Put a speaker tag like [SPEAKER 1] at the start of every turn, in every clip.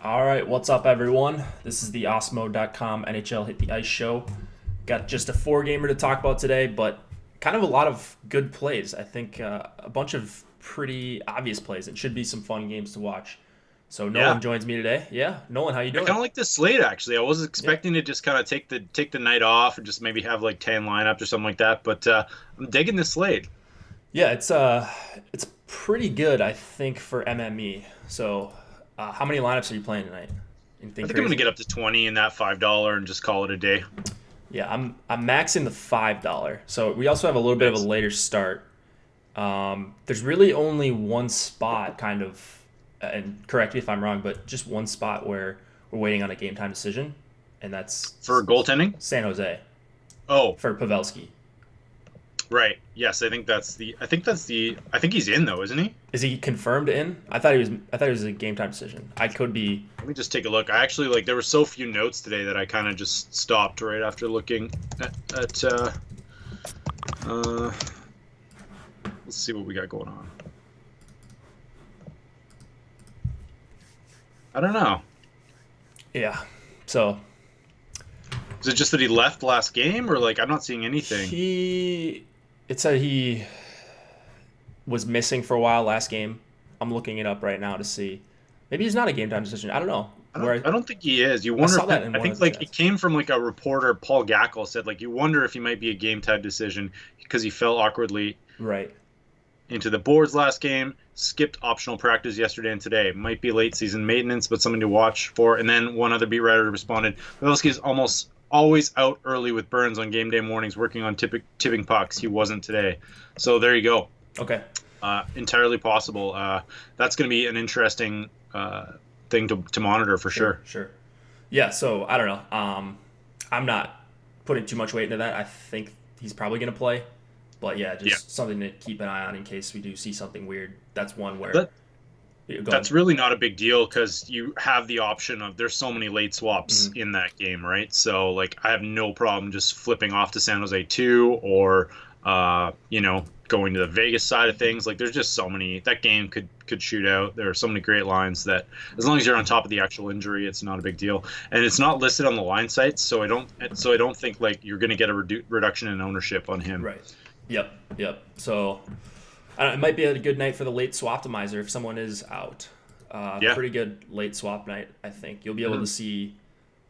[SPEAKER 1] All right, what's up, everyone? This is the Osmo.com NHL Hit the Ice show. Got just a four gamer to talk about today, but kind of a lot of good plays. I think a bunch of pretty obvious plays. It should be some fun games to watch. So
[SPEAKER 2] Yeah,
[SPEAKER 1] Nolan joins me today. Yeah, Nolan, how you
[SPEAKER 2] I kind
[SPEAKER 1] doing?
[SPEAKER 2] of like this slate actually. I was
[SPEAKER 1] Yeah,
[SPEAKER 2] expecting to just kind of take the night off and just maybe have like 10 lineups or something like that, but I'm digging this slate.
[SPEAKER 1] yeah, it's pretty good, I think, for MME. So, how many lineups are you playing tonight?
[SPEAKER 2] I
[SPEAKER 1] Anything
[SPEAKER 2] think I'm gonna
[SPEAKER 1] crazy?
[SPEAKER 2] get up to 20 in that $5 and just call it a day.
[SPEAKER 1] Yeah, I'm maxing the $5. So we also have a little bit of a
[SPEAKER 2] Nice.
[SPEAKER 1] later start. There's really only one spot, kind of, and correct me if I'm wrong, but just one spot where we're waiting on a game time decision, and
[SPEAKER 2] For
[SPEAKER 1] that's
[SPEAKER 2] goaltending?
[SPEAKER 1] San Jose
[SPEAKER 2] Oh,
[SPEAKER 1] for Pavelski.
[SPEAKER 2] right. Yes, I think he's in though, isn't he?
[SPEAKER 1] Is he confirmed in? I thought it was a game time decision. I could be.
[SPEAKER 2] Let me just take a look. I actually like there were so few notes today that I kind of just stopped right after looking at uh let's see what we got going on. I don't know.
[SPEAKER 1] Yeah. So
[SPEAKER 2] Is it just that he left last game, or like I'm not seeing anything?
[SPEAKER 1] he. It said he was missing for a while last game. I'm looking it up right now to see. Maybe he's not a game time decision. I don't know.
[SPEAKER 2] I don't think he is. You
[SPEAKER 1] I
[SPEAKER 2] wonder
[SPEAKER 1] saw
[SPEAKER 2] if
[SPEAKER 1] that in
[SPEAKER 2] I
[SPEAKER 1] one of
[SPEAKER 2] think
[SPEAKER 1] the
[SPEAKER 2] like it
[SPEAKER 1] chats.
[SPEAKER 2] came from like a reporter, Paul Gackle said like you wonder if he might be a game time decision because he fell awkwardly
[SPEAKER 1] Right.
[SPEAKER 2] into the boards last game, skipped optional practice yesterday and today. Might be late season maintenance, but something to watch for. And then one other beat writer responded, Pavelski is almost always out early with Burns on game day mornings working on tipping pucks. He wasn't today. So there you go.
[SPEAKER 1] Okay.
[SPEAKER 2] Entirely possible. That's going to be an interesting thing to monitor for
[SPEAKER 1] Sure.
[SPEAKER 2] sure.
[SPEAKER 1] Sure. Yeah. So I don't know. I'm not putting too much weight into that. I think he's probably going to play, but yeah,
[SPEAKER 2] Yeah.
[SPEAKER 1] just something to keep an eye on in case we do see something weird. That's one where
[SPEAKER 2] That
[SPEAKER 1] you go ahead.
[SPEAKER 2] that's really not a big deal because you have the option of there's so many late swaps
[SPEAKER 1] Mhm.
[SPEAKER 2] in that game, right? So like I have no problem just flipping off to San Jose 2 or going to the Vegas side of things. Like there's just so many that game could shoot out. There are so many great lines that as long as you're on top of the actual injury, it's not a big deal. And it's not listed on the line sites, so I don't think like you're going to get a reduction in ownership on him.
[SPEAKER 1] Right. Yep. Yep. So I don't know, it might be a good night for the late swap optimizer if someone is out.
[SPEAKER 2] Yeah.
[SPEAKER 1] Pretty good late swap night, I think. You'll be able to
[SPEAKER 2] Mhm.
[SPEAKER 1] see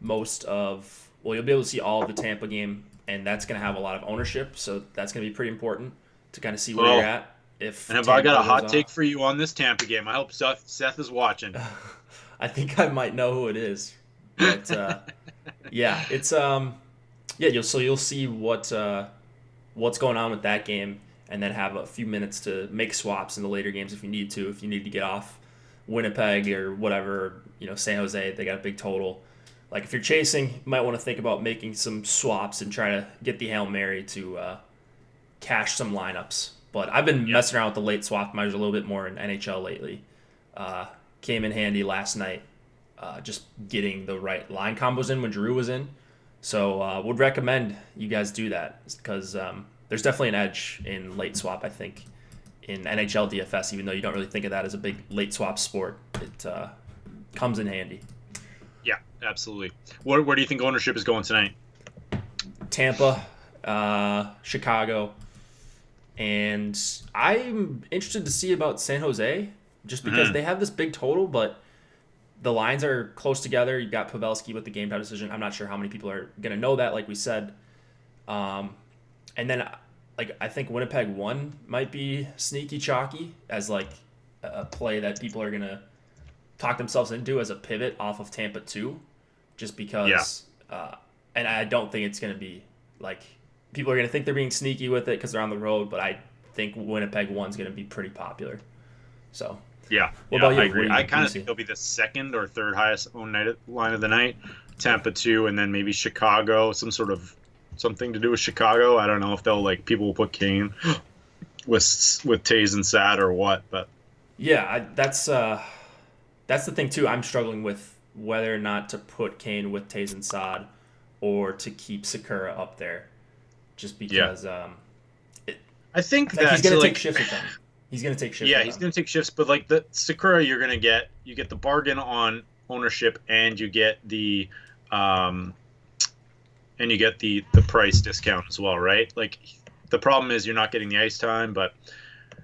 [SPEAKER 1] you'll be able to see all of the Tampa game, and that's going to have a lot of ownership. So that's going to be pretty important to kind of see where you're
[SPEAKER 2] Well,
[SPEAKER 1] at if
[SPEAKER 2] and have I got
[SPEAKER 1] Tampa
[SPEAKER 2] a
[SPEAKER 1] goes
[SPEAKER 2] hot take
[SPEAKER 1] off.
[SPEAKER 2] for you on this Tampa game? I hope Seth is watching.
[SPEAKER 1] I think I might know who it is, but yeah, it's yeah. You'll see what's going on with that game, and then have a few minutes to make swaps in the later games if you need to. If you need to get off Winnipeg or whatever, San Jose, they got a big total. Like if you're chasing, you might want to think about making some swaps and try to get the Hail Mary to cash some lineups. But I've been
[SPEAKER 2] Yeah.
[SPEAKER 1] messing around with the late swap measures a little bit more in NHL lately. Uh, Came in handy last night, just getting the right line combos in when Drew was in. So would recommend you guys do that because there's definitely an edge in late swap. I think in NHL DFS, even though you don't really think of that as a big late swap sport, it comes in handy.
[SPEAKER 2] Yeah, absolutely. Where do you think ownership is going tonight?
[SPEAKER 1] Tampa, Chicago, and I'm interested to see about San Jose just because
[SPEAKER 2] Hmm.
[SPEAKER 1] they have this big total, but the lines are close together. You've got Pavelski with the game time decision. I'm not sure how many people are going to know that, like we said. Um, and then, like I think Winnipeg one might be sneaky chalky as like a play that people are going to talk themselves into as a pivot off of Tampa two, just
[SPEAKER 2] Yeah,
[SPEAKER 1] because. And I don't think it's going to be like people are going to think they're being sneaky with it because they're on the road, but I think Winnipeg one's going to be pretty popular. So,
[SPEAKER 2] yeah,
[SPEAKER 1] what
[SPEAKER 2] yeah.
[SPEAKER 1] about
[SPEAKER 2] I
[SPEAKER 1] you?
[SPEAKER 2] agree. I
[SPEAKER 1] What do
[SPEAKER 2] kind
[SPEAKER 1] you
[SPEAKER 2] of think
[SPEAKER 1] see?
[SPEAKER 2] they'll be the second or third highest owned line of the night. Tampa two, and then maybe Chicago. Some sort of something to do with Chicago. I don't know if they'll like people will put Kane with Tays and Sad or what, but
[SPEAKER 1] Yeah, that's the thing too. I'm struggling with whether or not to put Kane with Tays and Sod or to keep Sakura up there, just
[SPEAKER 2] yeah,
[SPEAKER 1] because it,
[SPEAKER 2] I think
[SPEAKER 1] like he's
[SPEAKER 2] that
[SPEAKER 1] gonna
[SPEAKER 2] so
[SPEAKER 1] take
[SPEAKER 2] like
[SPEAKER 1] shifts with them. He's gonna take shifts
[SPEAKER 2] yeah,
[SPEAKER 1] with
[SPEAKER 2] he's
[SPEAKER 1] them.
[SPEAKER 2] gonna take shifts, but like the Sakura, you get the bargain on ownership, and you get the price discount as well, right? Like the problem is you're not getting the ice time, but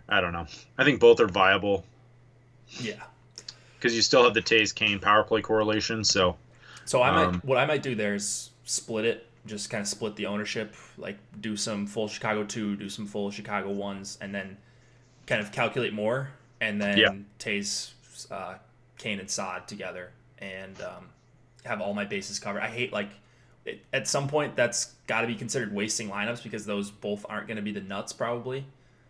[SPEAKER 2] I don't know. I think both are viable.
[SPEAKER 1] Yeah.
[SPEAKER 2] Because you still have the Taves Kane power play correlation, so
[SPEAKER 1] what I might do there is split it, just kind of split the ownership, like do some full Chicago 2, do some full Chicago 1s, and then kind of calculate more, and then Taves, Kane, and Saad together, and have all my bases covered. I hate at some point that's got to be considered wasting lineups because those both aren't going to be the nuts probably.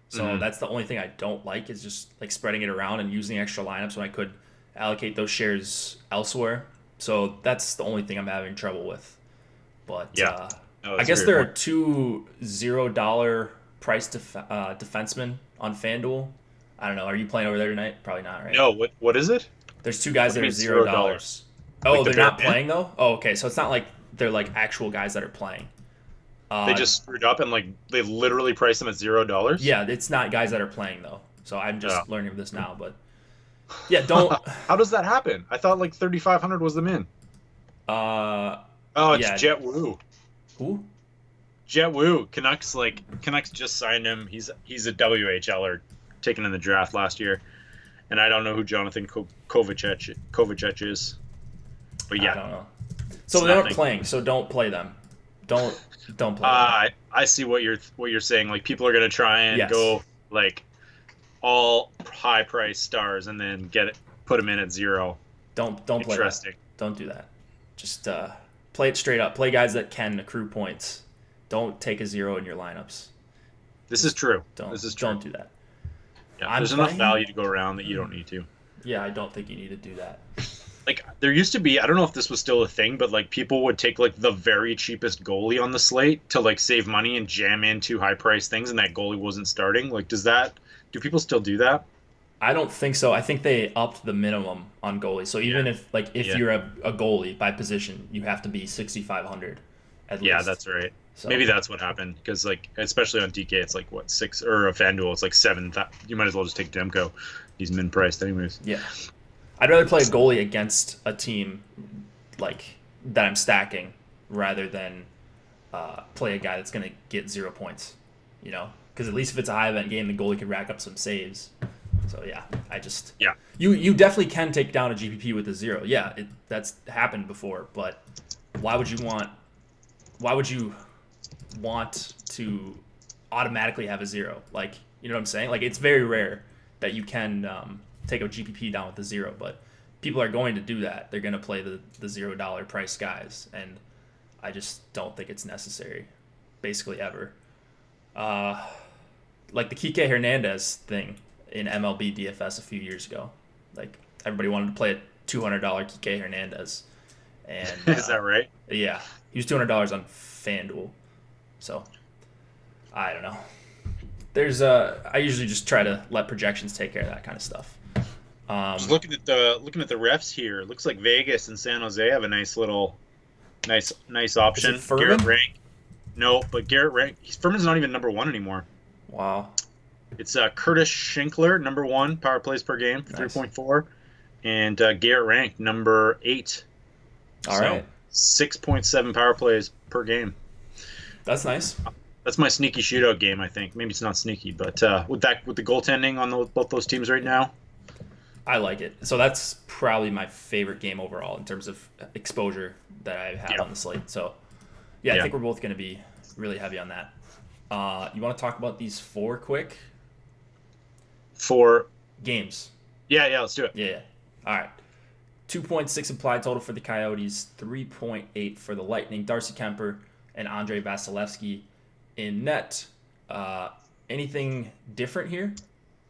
[SPEAKER 1] So that's the only thing I don't like is just like spreading it around and using extra lineups when I could allocate those shares elsewhere. So that's the only thing I'm having trouble with. But I guess there are two $0 price defensemen on FanDuel. I don't know. Are you playing over there tonight? Probably not, right?
[SPEAKER 2] No. What is it?
[SPEAKER 1] There's two guys that are $0. Oh, like they're not playing though? Oh, okay. So it's not like they're like actual guys that are playing.
[SPEAKER 2] They just screwed up and like they literally priced them at $0.
[SPEAKER 1] Yeah, it's not guys that are playing though. So I'm just learning this now, but yeah, don't.
[SPEAKER 2] How does that happen? I thought like 3,500 was the min. It's Jet Wu.
[SPEAKER 1] Who?
[SPEAKER 2] Jet Wu. Canucks just signed him. He's a WHLer taken in the draft last year, and I don't know who Jonathan Kovacic is. But yeah,
[SPEAKER 1] I don't know. So they're not playing. So don't play them. Don't play them.
[SPEAKER 2] I see what you're saying. Like people are gonna try and go like all high price stars and then put them in at 0.
[SPEAKER 1] Don't play that. Don't do that. Just play it straight up. Play guys that can accrue points. Don't take a 0 in your lineups.
[SPEAKER 2] This is true.
[SPEAKER 1] Don't do that.
[SPEAKER 2] Yeah, there's enough value to go around that you don't need to.
[SPEAKER 1] Yeah, I don't think you need to do that.
[SPEAKER 2] Like there used to be, I don't know if this was still a thing, but like people would take like the very cheapest goalie on the slate to like save money and jam in 2 high price things, and that goalie wasn't starting. Like, do people still do that?
[SPEAKER 1] I don't think so. I think they upped the minimum on goalies. So even if you're a goalie by position, you have to be 6,500 at least.
[SPEAKER 2] Yeah, that's right. So maybe that's what happened because like especially on DK, it's like what 6 or a FanDuel, it's like 7. You might as well just take Demko. He's min priced anyways.
[SPEAKER 1] Yeah. I'd rather play a goalie against a team like that I'm stacking rather than play a guy that's going to get 0 points, you know? Because at least if it's a high event game, the goalie could rack up some saves. So you definitely can take down a GPP with a 0. Yeah, that's happened before, but why would you want to automatically have a 0? Like, you know what I'm saying? Like it's very rare that you can take a GPP down with a 0, but people are going to do that. They're going to play the $0 price guys, and I just don't think it's necessary, basically ever. Like the Kike Hernandez thing in MLB DFS a few years ago. Like everybody wanted to play a $200 Kike Hernandez, and
[SPEAKER 2] is that right?
[SPEAKER 1] Yeah, he was $200 on FanDuel. So I don't know. I usually just try to let projections take care of that kind of stuff.
[SPEAKER 2] Just looking at the refs here, it looks like Vegas and San Jose have a nice option.
[SPEAKER 1] Is it
[SPEAKER 2] Garrett Rank. No, but Garrett Rank. Furman's not even number 1 anymore.
[SPEAKER 1] Wow.
[SPEAKER 2] It's Curtis Shinkler, number 1 power plays per game, nice. 3.4, and Garrett Rank, number 8.
[SPEAKER 1] All right.
[SPEAKER 2] 6.7 power plays per game.
[SPEAKER 1] That's nice.
[SPEAKER 2] That's my sneaky shootout game, I think. Maybe it's not sneaky, but with the goaltending on both those teams right now,
[SPEAKER 1] I like it. So that's probably my favorite game overall in terms of exposure that I have on the slate. So, I think we're both going to be really heavy on that. You want to talk about these 4 quick?
[SPEAKER 2] 4
[SPEAKER 1] games.
[SPEAKER 2] Yeah, let's do it.
[SPEAKER 1] Yeah. All right. 2.6 implied total for the Coyotes, 3.8 for the Lightning. Darcy Kemper and Andrei Vasilevsky in net. Anything different here?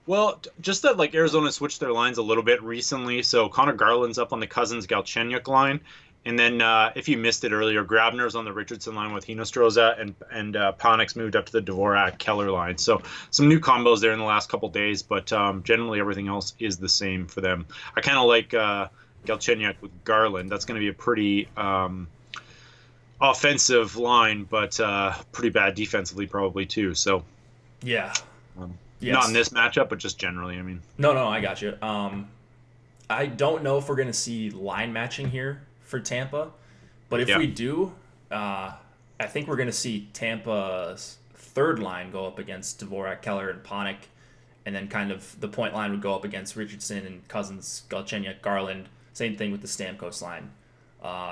[SPEAKER 2] Well, just that like Arizona switched their lines a little bit recently. So Connor Garland's up on the Cousins-Galchenyuk line. And then if you missed it earlier, Grabner's on the Richardson line with Hinostroza, and Panik's moved up to the Dvorak-Keller line. So some new combos there in the last couple days, but generally everything else is the same for them. I kind of like Galchenyuk with Garland. That's going to be a pretty offensive line, but pretty bad defensively probably too. So
[SPEAKER 1] yeah.
[SPEAKER 2] Not in this matchup, but just generally, I mean.
[SPEAKER 1] No, I got you. I don't know if we're going to see line matching here for Tampa, but if
[SPEAKER 2] Yeah.
[SPEAKER 1] we do, I think we're going to see Tampa's third line go up against Dvorak, Keller, and Panik, and then kind of the point line would go up against Richardson and Cousins, Galchenyuk, Garland. Same thing with the Stamkos line.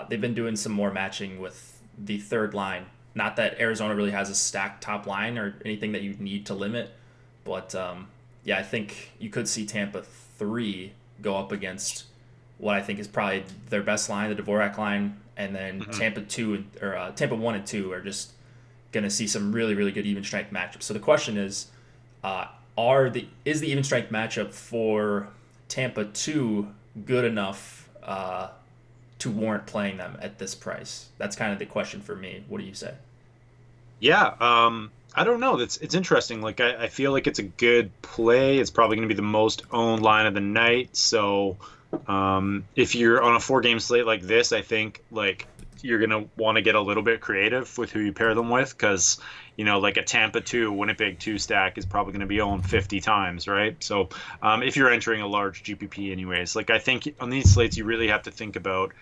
[SPEAKER 1] They've been doing some more matching with the third line. Not that Arizona really has a stacked top line or anything that you need to limit, but yeah, I think you could see Tampa 3 go up against what I think is probably their best line, the Dvorak line, and then Tampa 2 or Tampa 1 and 2 are just going to see some really really good even strength matchups. So the question is, is the even strength matchup for Tampa 2 good enough to warrant playing them at this price? That's kind of the question for me. What do you say?
[SPEAKER 2] Yeah, I don't know. It's interesting. Like I feel like it's a good play. It's probably going to be the most owned line of the night. So if you're on a 4-game slate like this, I think like you're going to want to get a little bit creative with who you pair them with, because like a Tampa 2, Winnipeg 2 stack is probably going to be owned 50 times, right? So if you're entering a large GPP anyways, like I think on these slates you really have to think about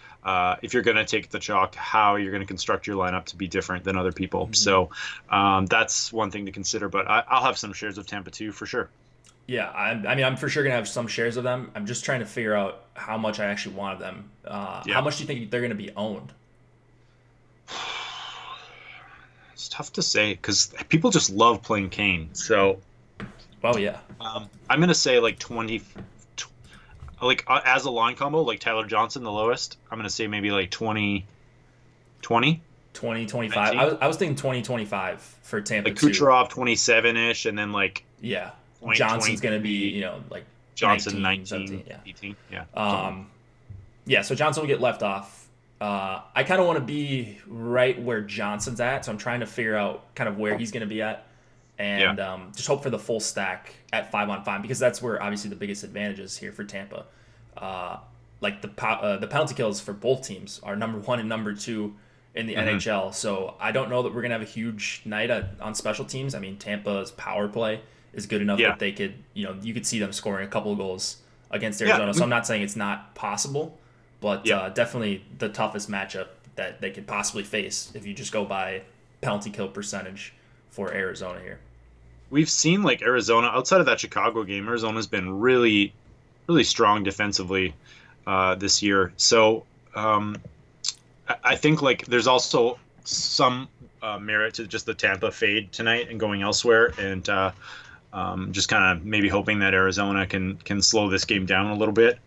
[SPEAKER 2] if you're going to take the chalk, how you're going to construct your lineup to be different than other people. Mm-hmm. So that's one thing to consider, but I'll have some shares of Tampa 2 for sure.
[SPEAKER 1] Yeah, I mean, I'm for sure going to have some shares of them. I'm just trying to figure out how much I actually want of them. How much do you think they're going to be owned?
[SPEAKER 2] It's tough to say because people just love playing Kane. So,
[SPEAKER 1] well, yeah.
[SPEAKER 2] I'm gonna say like 20, like as a line combo, like Tyler Johnson, the lowest. I'm gonna say maybe like 20,
[SPEAKER 1] 25. I was thinking 20-25 for Tampa.
[SPEAKER 2] Like Kucherov 27-ish, and then like
[SPEAKER 1] Johnson's gonna be like
[SPEAKER 2] Johnson 19,
[SPEAKER 1] 17,
[SPEAKER 2] 18,
[SPEAKER 1] yeah. So Johnson will get left off. I kind of want to be right where Johnson's at, so I'm trying to figure out kind of where he's going to be at, and just hope for the full stack at 5-on-5, because that's where obviously the biggest advantage is here for Tampa. Like the penalty kills for both teams are number 1 and number 2 in the NHL, so I don't know that we're going to have a huge night on special teams. I mean, Tampa's power play is good enough that they could, you could see them scoring a couple of goals against Arizona. So I'm not saying it's not possible. But definitely the toughest matchup that they could possibly face if you just go by penalty kill percentage for Arizona here.
[SPEAKER 2] We've seen like Arizona, outside of that Chicago game, Arizona's been really, really strong defensively this year. So I think like there's also some merit to just the Tampa fade tonight and going elsewhere, and just kind of maybe hoping that Arizona can slow this game down a little bit.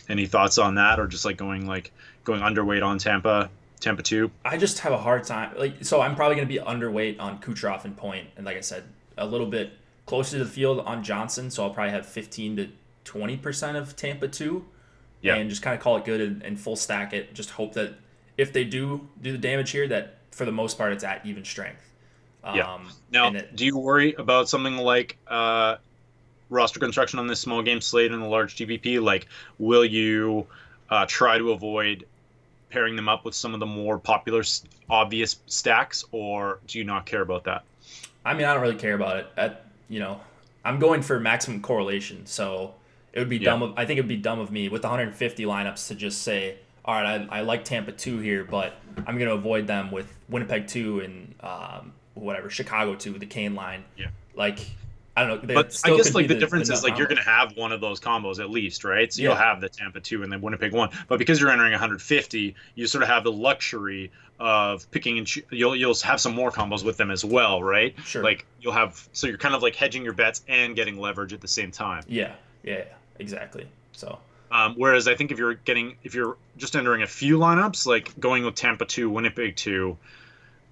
[SPEAKER 2] Any thoughts on that, or just like going underweight on Tampa 2?
[SPEAKER 1] I just have a hard time. So I'm probably going to be underweight on Kucherov and point, and like I said, a little bit closer to the field on Johnson. So I'll probably have 15 to 20% of Tampa 2, and just kind of call it good and full stack it. Just hope that if they do the damage here, that for the most part it's at even strength.
[SPEAKER 2] Now, do you worry about something like roster construction on this small game slate and the large GPP? Like, will you try to avoid pairing them up with some of the more popular, obvious stacks, or do you not care about that?
[SPEAKER 1] I mean, I don't really care about it. I'm going for maximum correlation, so it would be dumb. I think it would be dumb of me with the 150 lineups to just say, all right, I like Tampa 2 here, but I'm going to avoid them with Winnipeg 2 and Chicago 2, the Kane line. Yeah. Like, I don't know.
[SPEAKER 2] But I guess like the difference is like you're going to have one of those combos at least, right? So you'll have the Tampa 2 and then Winnipeg 1. But because you're entering 150, you sort of have the luxury of picking and you'll have some more combos with them as well, right?
[SPEAKER 1] Sure.
[SPEAKER 2] Like you're kind of like hedging your bets and getting leverage at the same time.
[SPEAKER 1] Yeah, exactly. So.
[SPEAKER 2] Whereas I think if you're just entering a few lineups, like going with Tampa 2, Winnipeg 2,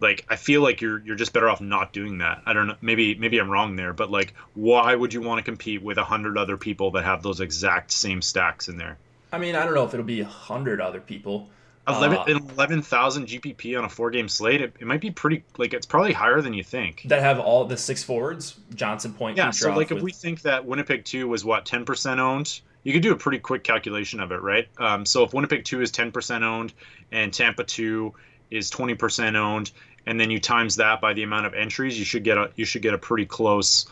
[SPEAKER 2] like I feel like you're just better off not doing that. I don't know. Maybe I'm wrong there, but like, why would you want to compete with 100 other people that have those exact same stacks in there?
[SPEAKER 1] I mean, I don't know if it'll be 100 other people.
[SPEAKER 2] 11,000 GPP on a 4-game slate. It might be pretty. Like it's probably higher than you think.
[SPEAKER 1] That have all the 6 forwards, Johnson, Point.
[SPEAKER 2] Yeah. So like if we think that Winnipeg 2 was 10% owned. You could do a pretty quick calculation of it, right? So if Winnipeg 2 is 10% owned and Tampa 2 is 20% owned, and then you times that by the amount of entries, you should get a pretty close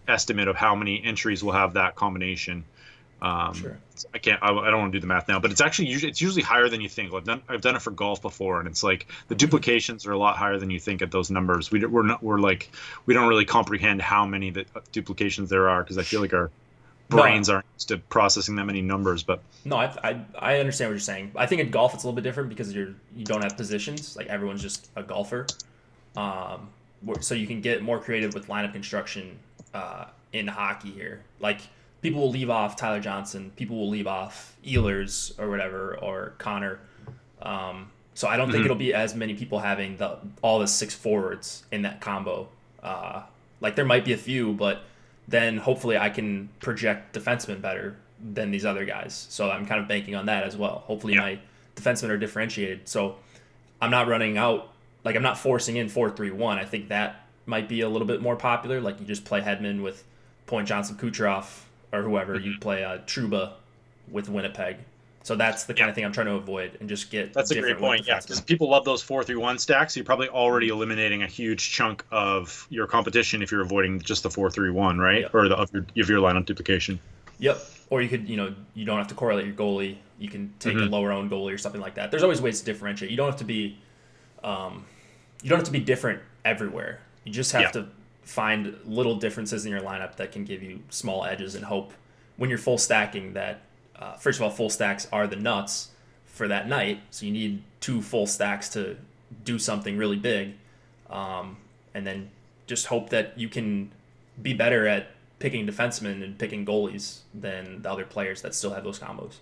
[SPEAKER 2] estimate of how many entries will have that combination.
[SPEAKER 1] Sure.
[SPEAKER 2] I don't want to do the math now, but it's usually higher than you think. I've done it for golf before, and it's like the duplications are a lot higher than you think at those numbers. We don't really comprehend how many duplications there are, because I feel like our brains
[SPEAKER 1] No,
[SPEAKER 2] aren't used to processing that many numbers. But
[SPEAKER 1] no, I understand what you're saying. I think in golf it's a little bit different because you don't have positions. Like everyone's just a golfer. Um, so you can get more creative with lineup construction in hockey here. Like people will leave off Tyler Johnson, people will leave off Ehlers or whatever, or Connor. So I don't think it'll be as many people having all the six forwards in that combo. Like there might be a few, but then hopefully I can project defensemen better than these other guys. So I'm kind of banking on that as well. Hopefully my defensemen are differentiated. So I'm not running out, like I'm not forcing in 4-3-1. I think that might be a little bit more popular. Like you just play Hedman with Point Johnson Kucherov or whoever. You play Truba with Winnipeg. So that's the kind of thing I'm trying to avoid and just get.
[SPEAKER 2] that's a great point. Yeah, because people love those 4-3-1 stacks. So you're probably already eliminating a huge chunk of your competition if you're avoiding just the 4-3-1, right?
[SPEAKER 1] Yep.
[SPEAKER 2] Or of your lineup duplication.
[SPEAKER 1] Yep. Or you could, you don't have to correlate your goalie. You can take a lower owned goalie or something like that. There's always ways to differentiate. You don't have to be different everywhere. You just have to find little differences in your lineup that can give you small edges and hope when you're full stacking that, first of all, full stacks are the nuts for that night. So you need 2 full stacks to do something really big. And then just hope that you can be better at picking defensemen and picking goalies than the other players that still have those combos.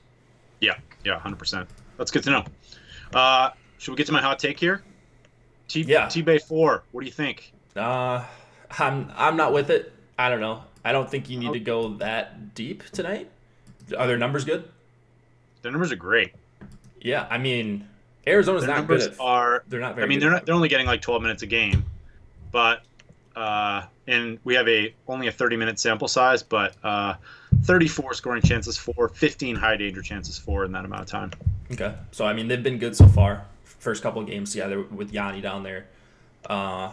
[SPEAKER 2] Yeah, 100%. That's good to know. Should we get to my hot take here? T-Bay 4. What do you think?
[SPEAKER 1] I'm not with it. I don't know. I don't think you need to go that deep tonight. Are their numbers good?
[SPEAKER 2] Their numbers are great.
[SPEAKER 1] Yeah, I mean, Arizona's not good at. They're not very.
[SPEAKER 2] I mean, they're only getting like 12 minutes a game, but and we have only a 30-minute sample size, but 34 scoring chances for, 15 high danger chances for in that amount of time.
[SPEAKER 1] Okay, so I mean they've been good so far. First couple of games together with Yanni down there. I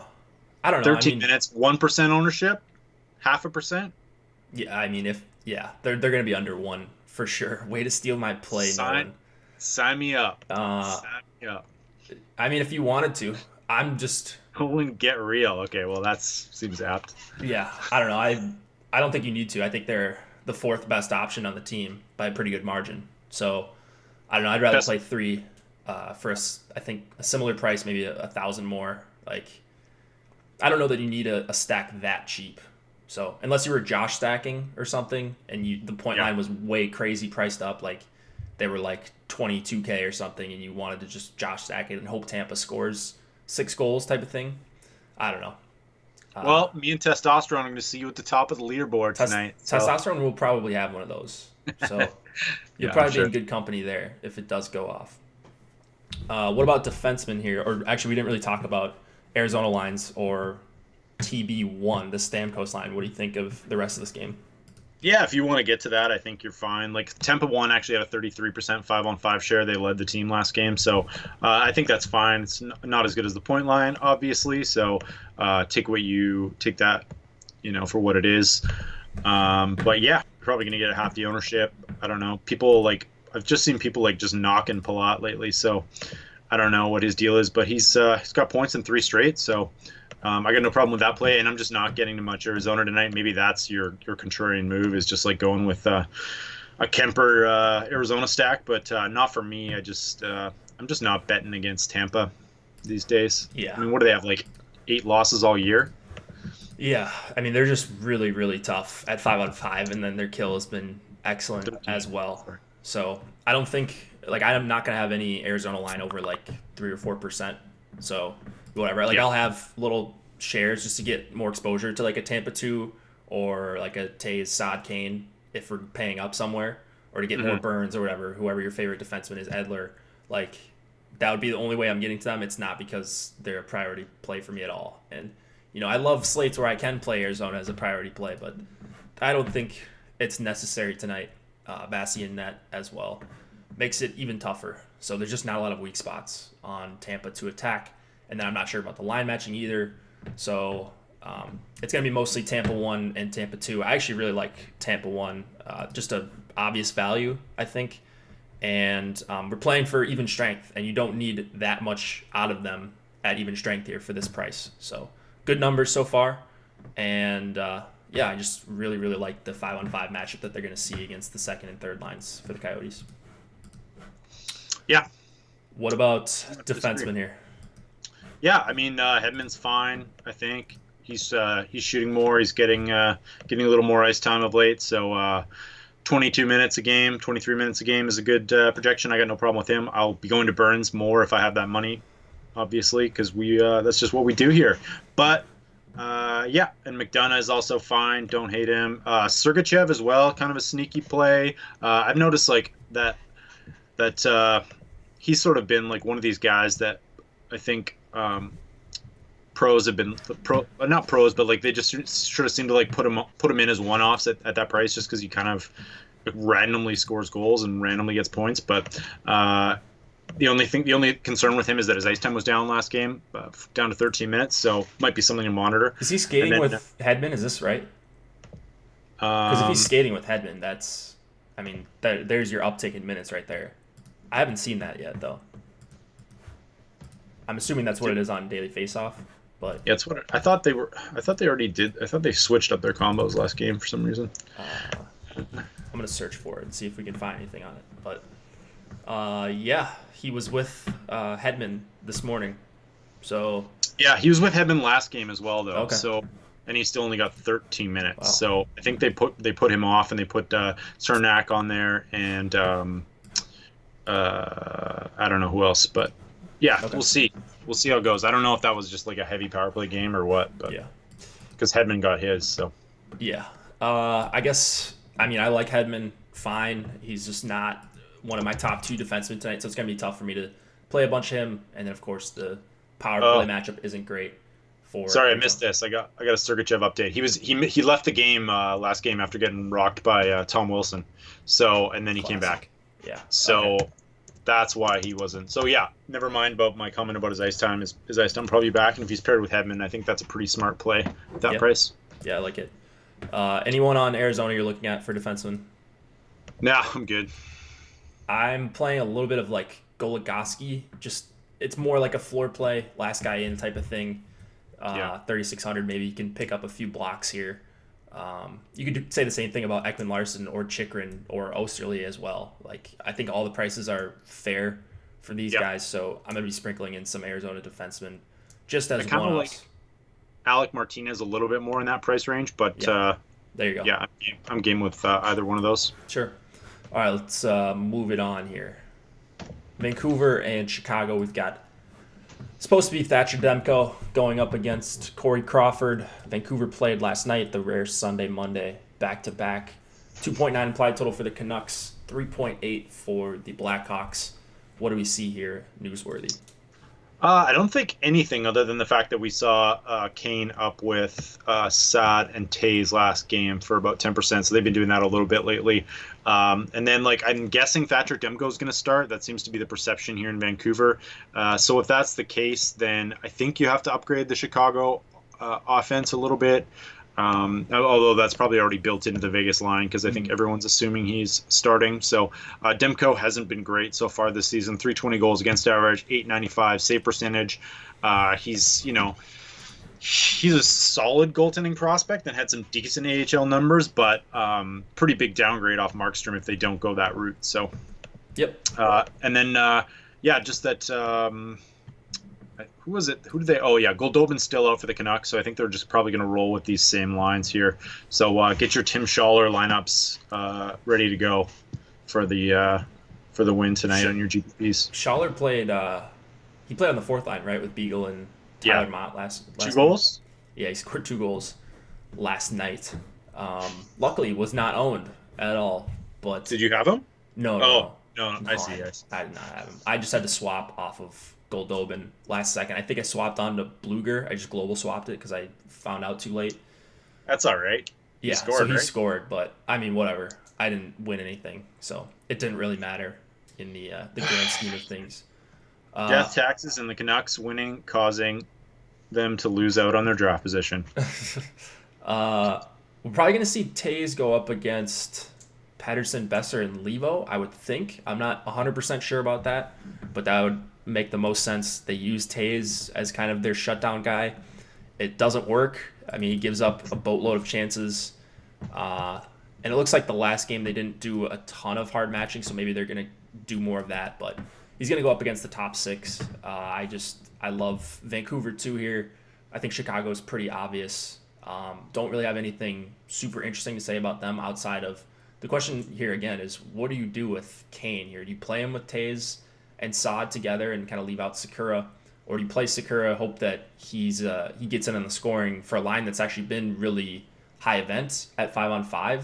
[SPEAKER 1] don't know.
[SPEAKER 2] 13 minutes, 1% ownership, 0.5%.
[SPEAKER 1] Yeah, I mean they're gonna be under 1 for sure. Way to steal my play,
[SPEAKER 2] Sign me up. Sign me up.
[SPEAKER 1] I mean, if you wanted to, I'm just.
[SPEAKER 2] Get real. Okay, well that seems apt.
[SPEAKER 1] Yeah, I don't know. I don't think you need to. I think they're the 4th best option on the team by a pretty good margin. So I don't know. I'd rather play 3 for I think a similar price, maybe 1,000 more. Like I don't know that you need a stack that cheap. So unless you were Josh stacking or something, and the point line was way crazy priced up, like they were like 22K or something, and you wanted to just Josh stack it and hope Tampa scores 6 goals type of thing. I don't know.
[SPEAKER 2] Well, me and Testosterone are going to see you at the top of the leaderboard tonight.
[SPEAKER 1] Testosterone will probably have one of those. So you'll probably be in good company there if it does go off. What about defensemen here? Or actually, we didn't really talk about Arizona lines or TB1, the Stamkos line. What do you think of the rest of this game?
[SPEAKER 2] Yeah, if you want to get to that, I think you're fine. Like Tampa 1 actually had a 33% 5-on-5 share. They led the team last game, so I think that's fine. It's not as good as the point line, obviously. So take that, for what it is. But yeah, probably gonna get half the ownership. I don't know. I've just seen people just knocking Palat lately, so I don't know what his deal is, but he's got points in 3 straight, so. I got no problem with that play, and I'm just not getting too much Arizona tonight. Maybe that's your contrarian move, is just like going with a Kemper Arizona stack, but not for me. I'm just not betting against Tampa these days.
[SPEAKER 1] Yeah.
[SPEAKER 2] I mean, what do they have, like 8 losses all year?
[SPEAKER 1] Yeah, I mean they're just really, really tough at 5-on-5, and then their kill has been excellent as well. So I don't think I'm not gonna have any Arizona line over like 3 or 4%. So whatever. I'll have little shares just to get more exposure to like a Tampa 2 or like a Tays Sod Kane if we're paying up somewhere, or to get more Burns or whatever, whoever your favorite defenseman is, Edler. Like that would be the only way I'm getting to them. It's not because they're a priority play for me at all. And I love slates where I can play Arizona as a priority play, but I don't think it's necessary tonight. Bassey in net as well makes it even tougher. So there's just not a lot of weak spots on Tampa to attack. And then I'm not sure about the line matching either. So it's going to be mostly Tampa 1 and Tampa 2. I actually really like Tampa 1. obvious value, I think. And we're playing for even strength, and you don't need that much out of them at even strength here for this price. So good numbers so far. And I just really, really like the 5-on-5 matchup that they're going to see against the second and third lines for the Coyotes.
[SPEAKER 2] Yeah.
[SPEAKER 1] What about defenseman here?
[SPEAKER 2] Yeah, I mean, Hedman's fine, I think. He's shooting more. He's getting a little more ice time of late. So 22 minutes a game, 23 minutes a game is a good projection. I got no problem with him. I'll be going to Burns more if I have that money, obviously, because that's just what we do here. But and McDonough is also fine. Don't hate him. Sergachev as well, kind of a sneaky play. I've noticed like that he's sort of been like one of these guys that I think pros have been not pros, but like they just sort of seem to like put him in as one-offs at that price just because he kind of randomly scores goals and randomly gets points. But the only concern with him is that his ice time was down last game, down to 13 minutes, so might be something to monitor.
[SPEAKER 1] Is he skating with Hedman? Is this right? Because if he's skating with Hedman, there's your uptick in minutes right there. I haven't seen that yet, though. I'm assuming that's what it is on Daily Faceoff, but
[SPEAKER 2] yeah, it's what I thought they were. I thought they already did. I thought they switched up their combos last game for some reason.
[SPEAKER 1] I'm gonna search for it and see if we can find anything on it. But he was with Hedman this morning. So
[SPEAKER 2] yeah, he was with Hedman last game as well, though.
[SPEAKER 1] Okay.
[SPEAKER 2] So and he still only got 13 minutes.
[SPEAKER 1] Wow.
[SPEAKER 2] So I think they put him off and they put Cernak on there and I don't know who else, but yeah, okay. We'll see. We'll see how it goes. I don't know if that was just like a heavy power play game or what, but yeah, because Hedman got his. So
[SPEAKER 1] yeah, I guess I like Hedman fine. He's just not one of my top 2 defensemen tonight, so it's gonna be tough for me to play a bunch of him. And then of course the power play matchup isn't great.
[SPEAKER 2] Sorry, I missed this. I got a Sergachev update. He left the game last game after getting rocked by Tom Wilson. So and then he came back.
[SPEAKER 1] Yeah.
[SPEAKER 2] So that's why he wasn't. So yeah, never mind about my comment about his ice time. His ice time probably back, and if he's paired with Hedman, I think that's a pretty smart play at that price.
[SPEAKER 1] Yeah, I like it. Anyone on Arizona you're looking at for defenseman?
[SPEAKER 2] Nah, I'm good.
[SPEAKER 1] I'm playing a little bit of like Goligoski. Just it's more like a floor play, last guy in type of thing. 3,600 maybe you can pick up a few blocks here. You could say the same thing about Ekman Larson or Chikrin or Osterley as well. Like I think all the prices are fair for these guys, so I'm gonna be sprinkling in some Arizona defensemen just as one-offs.
[SPEAKER 2] Like Alec Martinez a little bit more in that price range, but
[SPEAKER 1] there you go.
[SPEAKER 2] Yeah, I'm game with either one of those.
[SPEAKER 1] Sure. All right, let's move it on here. Vancouver and Chicago. We've got supposed to be Thatcher Demko going up against Corey Crawford. Vancouver played last night, the rare Sunday-Monday back-to-back. 2.9 implied total for the Canucks, 3.8 for the Blackhawks. What do we see here newsworthy?
[SPEAKER 2] I don't think anything other than the fact that we saw Kane up with Saad and Tays last game for about 10%. So they've been doing that a little bit lately. And then, I'm guessing Thatcher Demko is going to start. That seems to be the perception here in Vancouver. So if that's the case, then I think you have to upgrade the Chicago offense a little bit. Although that's probably already built into the Vegas line because I think everyone's assuming he's starting. So Demko hasn't been great so far this season. 320 goals against average, 895 save percentage. He's a solid goaltending prospect and had some decent AHL numbers, but pretty big downgrade off Markstrom if they don't go that route. So,
[SPEAKER 1] yep.
[SPEAKER 2] And then just that. Who was it? Who did they? Oh, yeah, Goldobin's still out for the Canucks, so I think they're just probably going to roll with these same lines here. So get your Tim Schaller lineups ready to go for the win tonight on your GPPs.
[SPEAKER 1] Schaller played. He played on the fourth line, right, with Beagle and Tyler Mott last
[SPEAKER 2] 2 goals.
[SPEAKER 1] Yeah, he scored 2 goals last night. Luckily, was not owned at all. But
[SPEAKER 2] did you have him?
[SPEAKER 1] No.
[SPEAKER 2] I see.
[SPEAKER 1] I did not have him. I just had to swap off of Goldobin last second. I think I swapped on to Bluger. I just global swapped it because I found out too late.
[SPEAKER 2] That's all right.
[SPEAKER 1] He scored, but whatever. I didn't win anything, so it didn't really matter in the grand scheme of things.
[SPEAKER 2] Death taxes and the Canucks winning, causing them to lose out on their draft position.
[SPEAKER 1] We're probably going to see Tays go up against Pedersen, Besser, and Levo, I would think. I'm not 100% sure about that, but that would make the most sense. They use Taves as kind of their shutdown guy. It doesn't work. I mean, he gives up a boatload of chances. And it looks like the last game they didn't do a ton of hard matching, so maybe they're going to do more of that. But he's going to go up against the top six. I love Vancouver too here. I think Chicago is pretty obvious. Don't really have anything super interesting to say about them outside of the question here again is what do you do with Kane here? Do you play him with Taves and Saad together and kind of leave out Sakura? Or do you play Sakura, hope that he gets in on the scoring for a line that's actually been really high event at 5-on-5?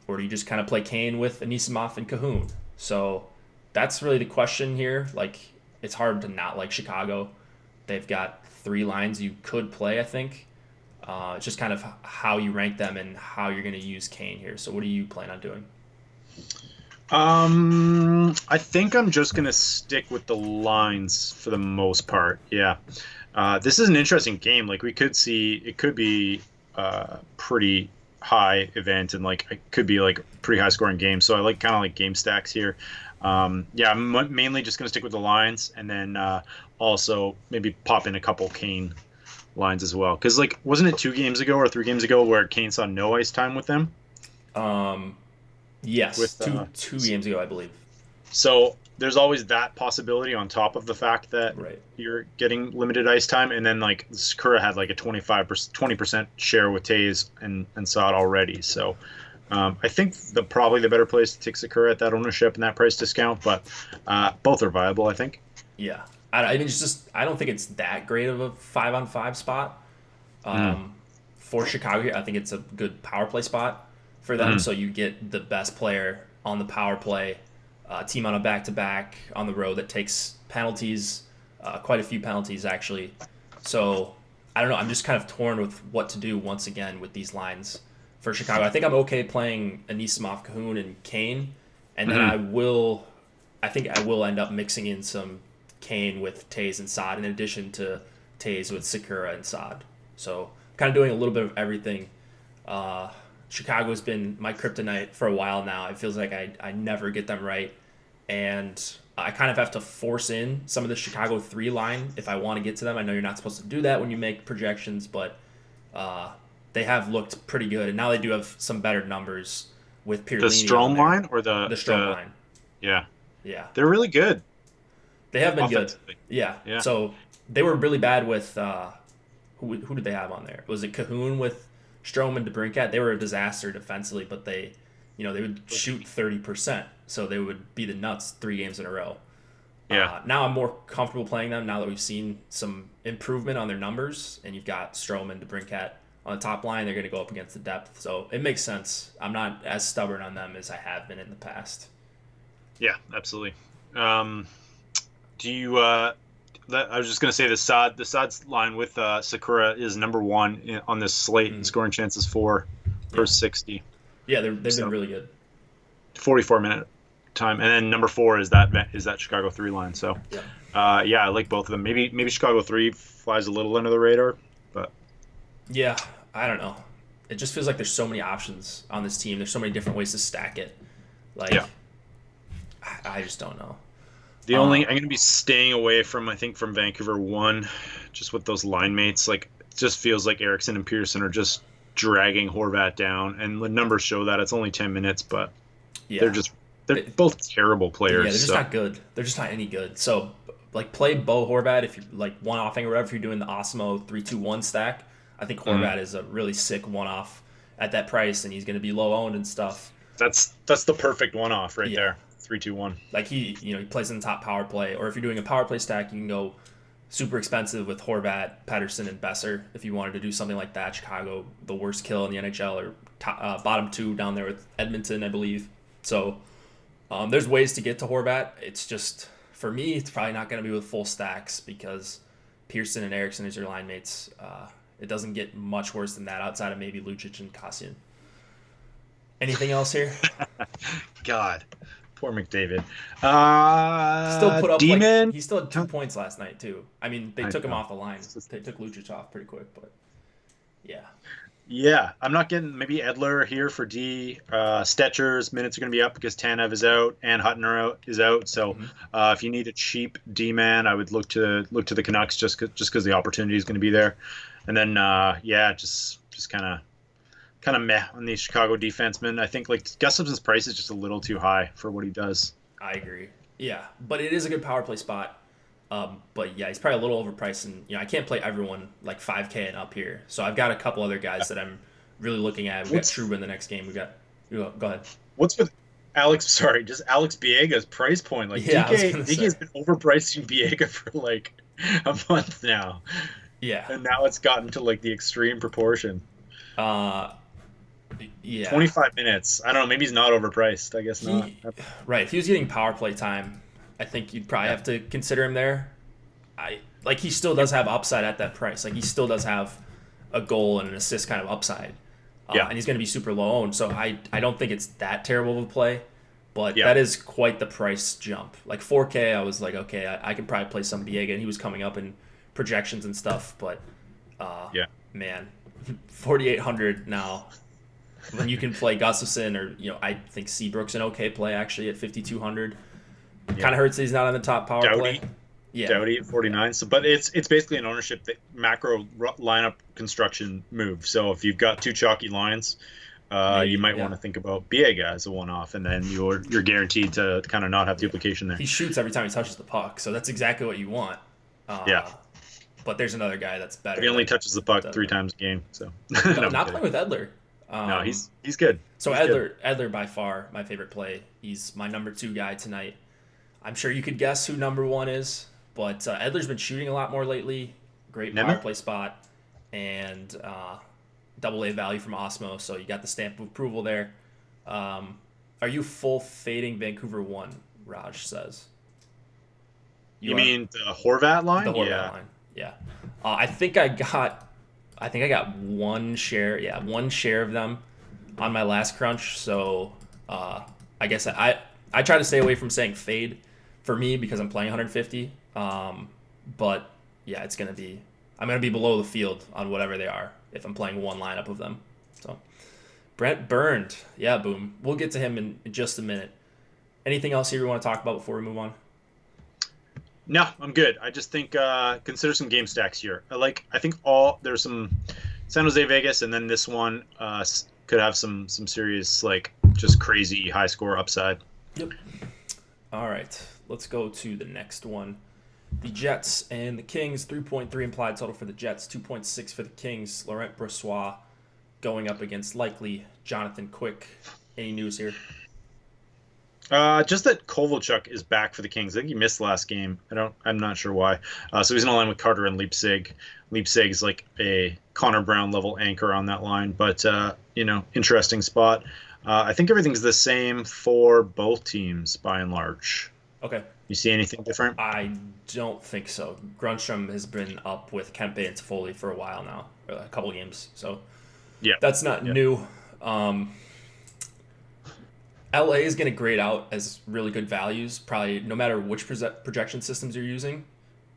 [SPEAKER 1] Or do you just kind of play Kane with Anisimov and Cahoon? So that's really the question here. Like, it's hard to not like Chicago. They've got 3 lines you could play, I think. It's just kind of how you rank them and how you're going to use Kane here. So what do you plan on doing?
[SPEAKER 2] I think I'm just going to stick with the lines for the most part. Yeah. This is an interesting game. Like, we could see it could be pretty high event and like it could be like pretty high scoring game. So I kind of like game stacks here. I'm mainly just going to stick with the lines and then also maybe pop in a couple Kane lines as well. Because like, wasn't it 2 games ago or 3 games ago where Kane saw no ice time with them?
[SPEAKER 1] Yes, with, two games ago, I believe.
[SPEAKER 2] So there's always that possibility on top of the fact that you're getting limited ice time. And then like Sakura had like a 20% share with Taves and saw it already. So I think probably the better place to take Sakura at that ownership and that price discount, but both are viable, I think.
[SPEAKER 1] Yeah. I mean, I don't think it's that great of a 5-on-5 spot for Chicago here. I think it's a good power play spot for them. So you get the best player on the power play, team on a back-to-back on the road that takes penalties, quite a few penalties actually. So I don't know. I'm just kind of torn with what to do once again with these lines for Chicago. I think I'm okay playing Anisimov, Cahoon, and Kane, and then I think I will end up mixing in some Kane with Taves and Saad in addition to Taves with Sakura and Saad. So kind of doing a little bit of everything. Chicago's been my kryptonite for a while now. It feels like I never get them right. And I kind of have to force in some of the Chicago 3 line if I want to get to them. I know you're not supposed to do that when you make projections, but they have looked pretty good. And now they do have some better numbers with Pierlini.
[SPEAKER 2] The Strome line or the
[SPEAKER 1] Strome line?
[SPEAKER 2] Yeah.
[SPEAKER 1] Yeah.
[SPEAKER 2] They're really good.
[SPEAKER 1] They have been good. Yeah. So they were really bad with who did they have on there? Was it Cahoon with Strome and DeBrincat? They were a disaster defensively, but they would shoot 30%, so they would be the nuts 3 games in a row.
[SPEAKER 2] Yeah.
[SPEAKER 1] Now I'm more comfortable playing them now that we've seen some improvement on their numbers, and you've got Strome and DeBrincat on the top line. They're going to go up against the depth, so it makes sense. I'm not as stubborn on them as I have been in the past.
[SPEAKER 2] Yeah, absolutely. Do you? I was just going to say the Saad line with Sakura is number 1 on this slate in scoring chances for per 60.
[SPEAKER 1] Yeah, they've been really good.
[SPEAKER 2] 44-minute time, and then number 4 is that Chicago 3 line. So, I like both of them. Maybe Chicago 3 flies a little under the radar, but
[SPEAKER 1] yeah, I don't know. It just feels like there's so many options on this team. There's so many different ways to stack it. I just don't know.
[SPEAKER 2] I'm going to be staying away from Vancouver 1, just with those line mates. Like, it just feels like Eriksson and Pearson are just dragging Horvat down, and the numbers show that. It's only 10 minutes, but they're both terrible players.
[SPEAKER 1] Yeah, they're just not good. They're just not any good. So, like, play Bo Horvat if you're like one-offing or whatever. If you're doing the Osmo 3-2-1 stack, I think Horvat is a really sick one-off at that price, and he's going to be low owned and stuff.
[SPEAKER 2] That's the perfect one-off right there. 3-2-1.
[SPEAKER 1] Like he plays in the top power play, or if you're doing a power play stack, you can go super expensive with Horvat, Pedersen, and Besser if you wanted to do something like that. Chicago, the worst kill in the NHL, or bottom 2 down there with Edmonton, I believe. So there's ways to get to Horvat. It's just, for me, it's probably not going to be with full stacks because Pearson and Eriksson is your line mates. It doesn't get much worse than that outside of maybe Lucic and Kassian. Anything else here?
[SPEAKER 2] God. Poor McDavid.
[SPEAKER 1] Still put up
[SPEAKER 2] Demon.
[SPEAKER 1] He still had 2 points last night too. I mean, they took him off the line. They took Lucic off pretty quick, but yeah.
[SPEAKER 2] Yeah, I'm not getting maybe Edler here for D. Stetcher's minutes are going to be up because Tanev is out and Hutton is out. So
[SPEAKER 1] Hmm.
[SPEAKER 2] if you need a cheap D man, I would look to the Canucks just because the opportunity is going to be there. And then yeah, just kind of meh on the Chicago defensemen. I think like Gustafson's price is just a little too high for what he does.
[SPEAKER 1] I agree. Yeah, but it is a good power play spot. But yeah, he's probably a little overpriced, and I can't play everyone like 5K and up here. So I've got a couple other guys that I'm really looking at. We got
[SPEAKER 2] What's
[SPEAKER 1] Trouba in the next game. We got go ahead.
[SPEAKER 2] what's with Alex? Sorry, just Alex Biega's price point. Like
[SPEAKER 1] Yeah, I was
[SPEAKER 2] DK
[SPEAKER 1] gonna
[SPEAKER 2] DK
[SPEAKER 1] say.
[SPEAKER 2] has been overpricing Biega for like a month now,
[SPEAKER 1] Yeah.
[SPEAKER 2] and now it's gotten to like the extreme proportion.
[SPEAKER 1] Uh, yeah.
[SPEAKER 2] 25 minutes. I don't know. Maybe he's not overpriced. I guess not.
[SPEAKER 1] He right. If he was getting power play time, I think you'd probably
[SPEAKER 2] Yeah.
[SPEAKER 1] have to consider him there. He still does have upside at that price. Like he still does have a goal and an assist kind of upside,
[SPEAKER 2] Yeah.
[SPEAKER 1] and he's going to be super low owned. So I don't think it's that terrible of a play, but
[SPEAKER 2] Yeah.
[SPEAKER 1] that is quite the price jump. Like 4K, I was like, okay, I could probably play some Biega, and he was coming up in projections and stuff. But
[SPEAKER 2] Yeah.
[SPEAKER 1] man, 4,800 now. When you can play Gustafson or I think Seabrook's an okay play actually at 5,200. Kind
[SPEAKER 2] Yeah.
[SPEAKER 1] of hurts that he's not on the top power
[SPEAKER 2] Doughty.
[SPEAKER 1] play. Yeah,
[SPEAKER 2] Doughty at 49. So, but it's basically an ownership that macro lineup construction move. So if you've got two chalky lines,
[SPEAKER 1] maybe.
[SPEAKER 2] you might
[SPEAKER 1] Yeah,
[SPEAKER 2] want to think about Biega as a one-off, and then you're guaranteed to kind of not have duplication there.
[SPEAKER 1] he shoots every time he touches the puck, so that's exactly what you want.
[SPEAKER 2] Yeah.
[SPEAKER 1] But there's another guy that's better.
[SPEAKER 2] He only
[SPEAKER 1] that
[SPEAKER 2] touches the puck
[SPEAKER 1] does
[SPEAKER 2] 3
[SPEAKER 1] that.
[SPEAKER 2] times a game. So
[SPEAKER 1] No,
[SPEAKER 2] no, I'm
[SPEAKER 1] not
[SPEAKER 2] kidding.
[SPEAKER 1] playing with Edler.
[SPEAKER 2] No, he's good.
[SPEAKER 1] So
[SPEAKER 2] He's good.
[SPEAKER 1] Edler by far my favorite play. He's my number 2 guy tonight. I'm sure you could guess who number 1 is, but Edler's been shooting a lot more lately. Great power
[SPEAKER 2] Nemeth?
[SPEAKER 1] play spot and double A value from Osmo, so you got the stamp of approval there. Are you full fading Vancouver 1? Raj says.
[SPEAKER 2] You
[SPEAKER 1] are?
[SPEAKER 2] mean the Horvat line?
[SPEAKER 1] The Horvat
[SPEAKER 2] Yeah.
[SPEAKER 1] line. Yeah. I think I got one share. Yeah, one share of them on my last crunch. So I guess I try to stay away from saying fade for me because I'm playing 150. But yeah, I'm gonna be below the field on whatever they are if I'm playing one lineup of them. So Brent burned. Yeah, boom. We'll get to him in just a minute. Anything else here you want to talk about before we move on?
[SPEAKER 2] No, I'm good. I just think consider some game stacks here. I think all there's some San Jose Vegas, and then this one could have some serious like just crazy high score upside.
[SPEAKER 1] Yep. All right. Let's go to the next one. The Jets and the Kings. 3.3 implied total for the Jets. 2.6 for the Kings. Laurent Brossoit going up against likely Jonathan Quick. Any news here?
[SPEAKER 2] Just that Kovalchuk is back for the Kings. I think he missed last game. I'm not sure why. So he's in a line with Carter and Leipzig. Leipzig is like a Connor Brown level anchor on that line, but interesting spot. I think everything's the same for both teams by and large.
[SPEAKER 1] Okay.
[SPEAKER 2] You see anything different?
[SPEAKER 1] I don't think so. Grunstrom has been up with Kempe and Toffoli for a while now, or a couple games. So
[SPEAKER 2] Yeah.
[SPEAKER 1] that's not new. LA is going to grade out as really good values, probably no matter which projection systems you're using.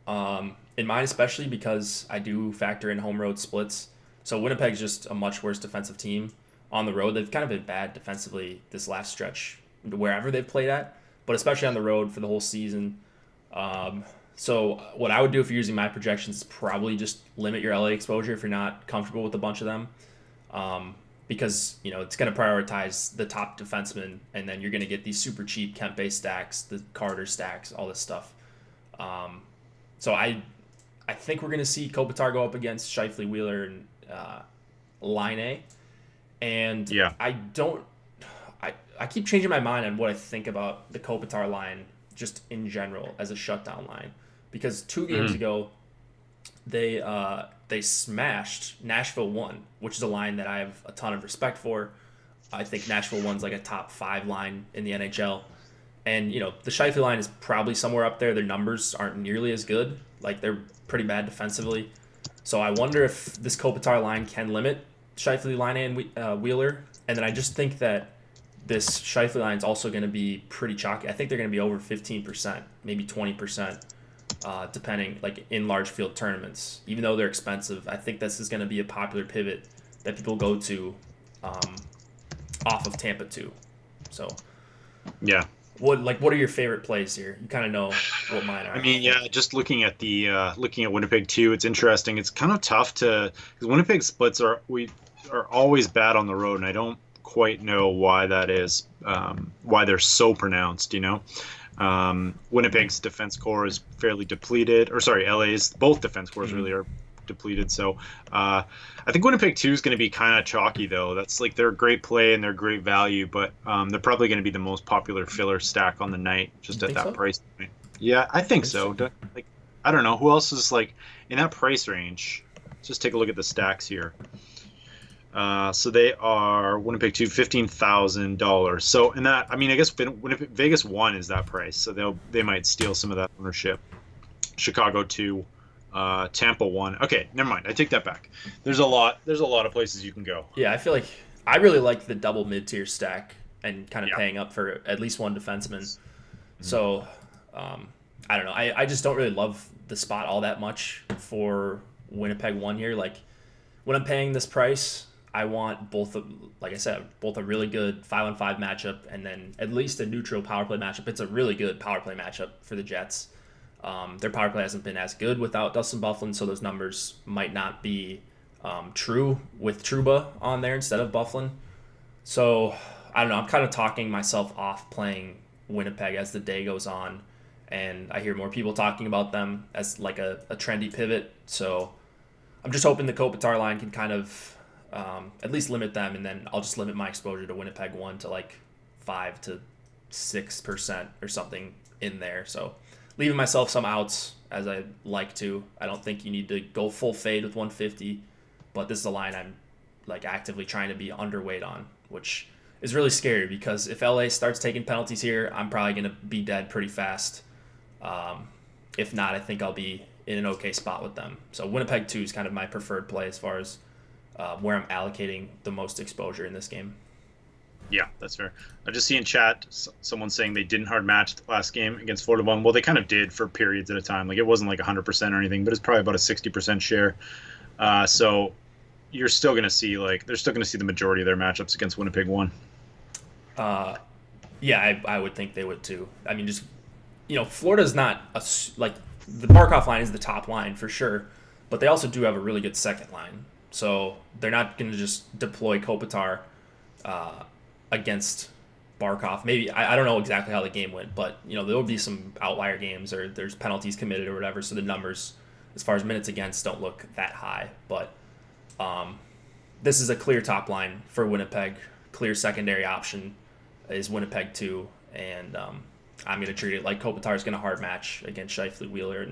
[SPEAKER 1] In mine, especially because I do factor in home road splits. So Winnipeg's just a much worse defensive team on the road. They've kind of been bad defensively this last stretch, wherever they've played at, but especially on the road for the whole season. So what I would do if you're using my projections is probably just limit your LA exposure if you're not comfortable with a bunch of them. Because it's going to prioritize the top defensemen, and then you're going to get these super cheap Kempe stacks, the Carter stacks, all this stuff. So I think we're going to see Kopitar go up against Scheifele, Wheeler, and Line A. And
[SPEAKER 2] Yeah.
[SPEAKER 1] I keep changing my mind on what I think about the Kopitar line just in general as a shutdown line, because 2 games ago they smashed Nashville 1, which is a line that I have a ton of respect for. I think Nashville 1's like a top 5 line in the NHL. And, the Scheifele line is probably somewhere up there. Their numbers aren't nearly as good. Like, they're pretty bad defensively. So I wonder if this Kopitar line can limit Scheifele, Line and Wheeler. And then I just think that this Scheifele line is also going to be pretty chalky. I think they're going to be over 15%, maybe 20%. Depending, like in large field tournaments. Even though they're expensive, I think this is going to be a popular pivot that people go to off of Tampa too. So
[SPEAKER 2] Yeah.
[SPEAKER 1] What are your favorite plays here? You kind of know what mine are.
[SPEAKER 2] I mean, yeah, just looking at Winnipeg too, it's interesting. It's kind of tough because Winnipeg splits are always bad on the road, and I don't quite know why that is. Why they're so pronounced, you know. Winnipeg's defense core is fairly depleted, or sorry, LA's both defense cores really are depleted. So I think Winnipeg 2 is going to be kind of chalky, though. That's like they're a great play and they're great value, but they're probably going to be the most popular filler stack on the night, just at that price point. Yeah, I think so. Like, I don't know who else is like in that price range. Let's just take a look at the stacks here. So they are Winnipeg 2, $15,000. So in that, I mean, I guess Winnipeg, Vegas 1 is that price, so they might steal some of that ownership. Chicago 2, Tampa 1. Okay, never mind. I take that back. There's a lot of places you can go.
[SPEAKER 1] Yeah, I feel like I really like the double mid-tier stack and kind of paying up for at least one defenseman. Mm-hmm. So I don't know. I just don't really love the spot all that much for Winnipeg 1 here. Like when I'm paying this price, I want like I said, both a really good 5-on-5 matchup and then at least a neutral power play matchup. It's a really good power play matchup for the Jets. Their power play hasn't been as good without Dustin Byfuglien, so those numbers might not be true with Trouba on there instead of Byfuglien. So I don't know. I'm kind of talking myself off playing Winnipeg as the day goes on, and I hear more people talking about them as like a trendy pivot. So I'm just hoping the Kopitar line can kind of at least limit them, and then I'll just limit my exposure to Winnipeg 1 to like 5 to 6% or something in there. So leaving myself some outs as I like to. I don't think you need to go full fade with 150, but this is a line I'm like actively trying to be underweight on, which is really scary because if LA starts taking penalties here, I'm probably going to be dead pretty fast. If not, I think I'll be in an okay spot with them. So Winnipeg 2 is kind of my preferred play as far as where I'm allocating the most exposure in this game.
[SPEAKER 2] Yeah, that's fair. I just see in chat someone saying they didn't hard match the last game against Florida 1. Well, they kind of did for periods at a time. Like it wasn't like 100% or anything, but it's probably about a 60% share. So you're still going to see they're still going to see the majority of their matchups against Winnipeg 1.
[SPEAKER 1] Yeah, I would think they would too. I mean, just Florida's not like the Barkov line is the top line for sure, but they also do have a really good second line. So they're not going to just deploy Kopitar against Barkov. Maybe I don't know exactly how the game went, but there will be some outlier games or there's penalties committed or whatever. So the numbers, as far as minutes against, don't look that high. But this is a clear top line for Winnipeg. Clear secondary option is Winnipeg 2, and I'm going to treat it like Kopitar is going to hard match against Scheifele, Wheeler,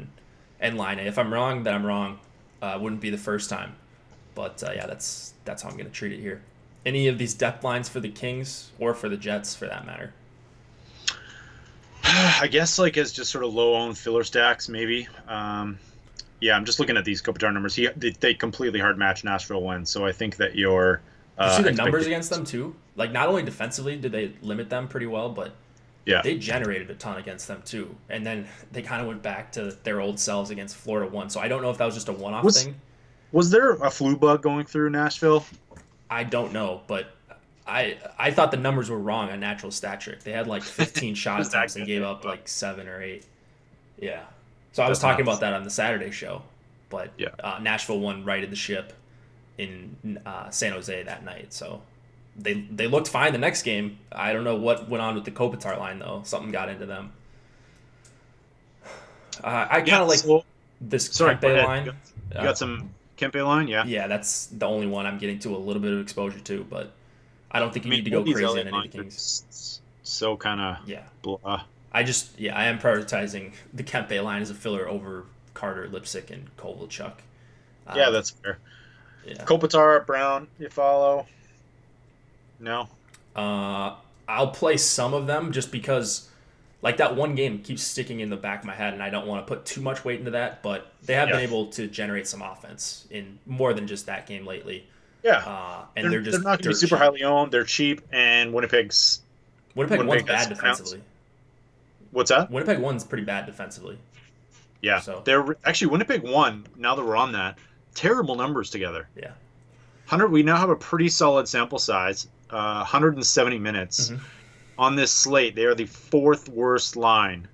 [SPEAKER 1] and Line. If I'm wrong, then I'm wrong. Wouldn't be the first time. But yeah, that's how I'm going to treat it here. Any of these depth lines for the Kings or for the Jets, for that matter?
[SPEAKER 2] I guess as just sort of low-owned filler stacks, maybe. Yeah, I'm just looking at these Kopitar numbers. They completely hard match Nashville win, so I think that you're.
[SPEAKER 1] You see the numbers against them too. Like not only defensively did they limit them pretty well, but they generated a ton against them too. And then they kind of went back to their old selves against Florida 1. So I don't know if that was just a one-off thing.
[SPEAKER 2] Was there a flu bug going through Nashville?
[SPEAKER 1] I don't know, but I thought the numbers were wrong on Natural Stat Trick. They had like 15 shot attempts and gave up like 7 or 8. Yeah. So I was talking about that on the Saturday show, but Nashville won righted the ship in San Jose that night. So they looked fine the next game. I don't know what went on with the Kopitar line though. Something got into them. I kind of like this Kempe line.
[SPEAKER 2] You got some Kempe line, yeah.
[SPEAKER 1] Yeah, that's the only one I'm getting to a little bit of exposure to, but I don't think you need to go crazy on any of the Kings.
[SPEAKER 2] So kind of blah.
[SPEAKER 1] I am prioritizing the Kempe line as a filler over Carter, Lipsick, and Kovalchuk.
[SPEAKER 2] Yeah, that's fair. Yeah. Kopitar, Brown, you follow? No?
[SPEAKER 1] I'll play some of them just because like that one game keeps sticking in the back of my head and I don't want to put too much weight into that, but they have been able to generate some offense in more than just that game lately.
[SPEAKER 2] Yeah.
[SPEAKER 1] And they're
[SPEAKER 2] not going to be super highly owned. They're cheap, and Winnipeg
[SPEAKER 1] 1's bad defensively.
[SPEAKER 2] What's that?
[SPEAKER 1] Winnipeg 1's pretty bad defensively.
[SPEAKER 2] Yeah. So. They're actually Winnipeg 1, now that we're on that, terrible numbers together.
[SPEAKER 1] Yeah.
[SPEAKER 2] 100. We now have a pretty solid sample size. 170 minutes
[SPEAKER 1] Mm-hmm.
[SPEAKER 2] on this slate. They are the fourth worst line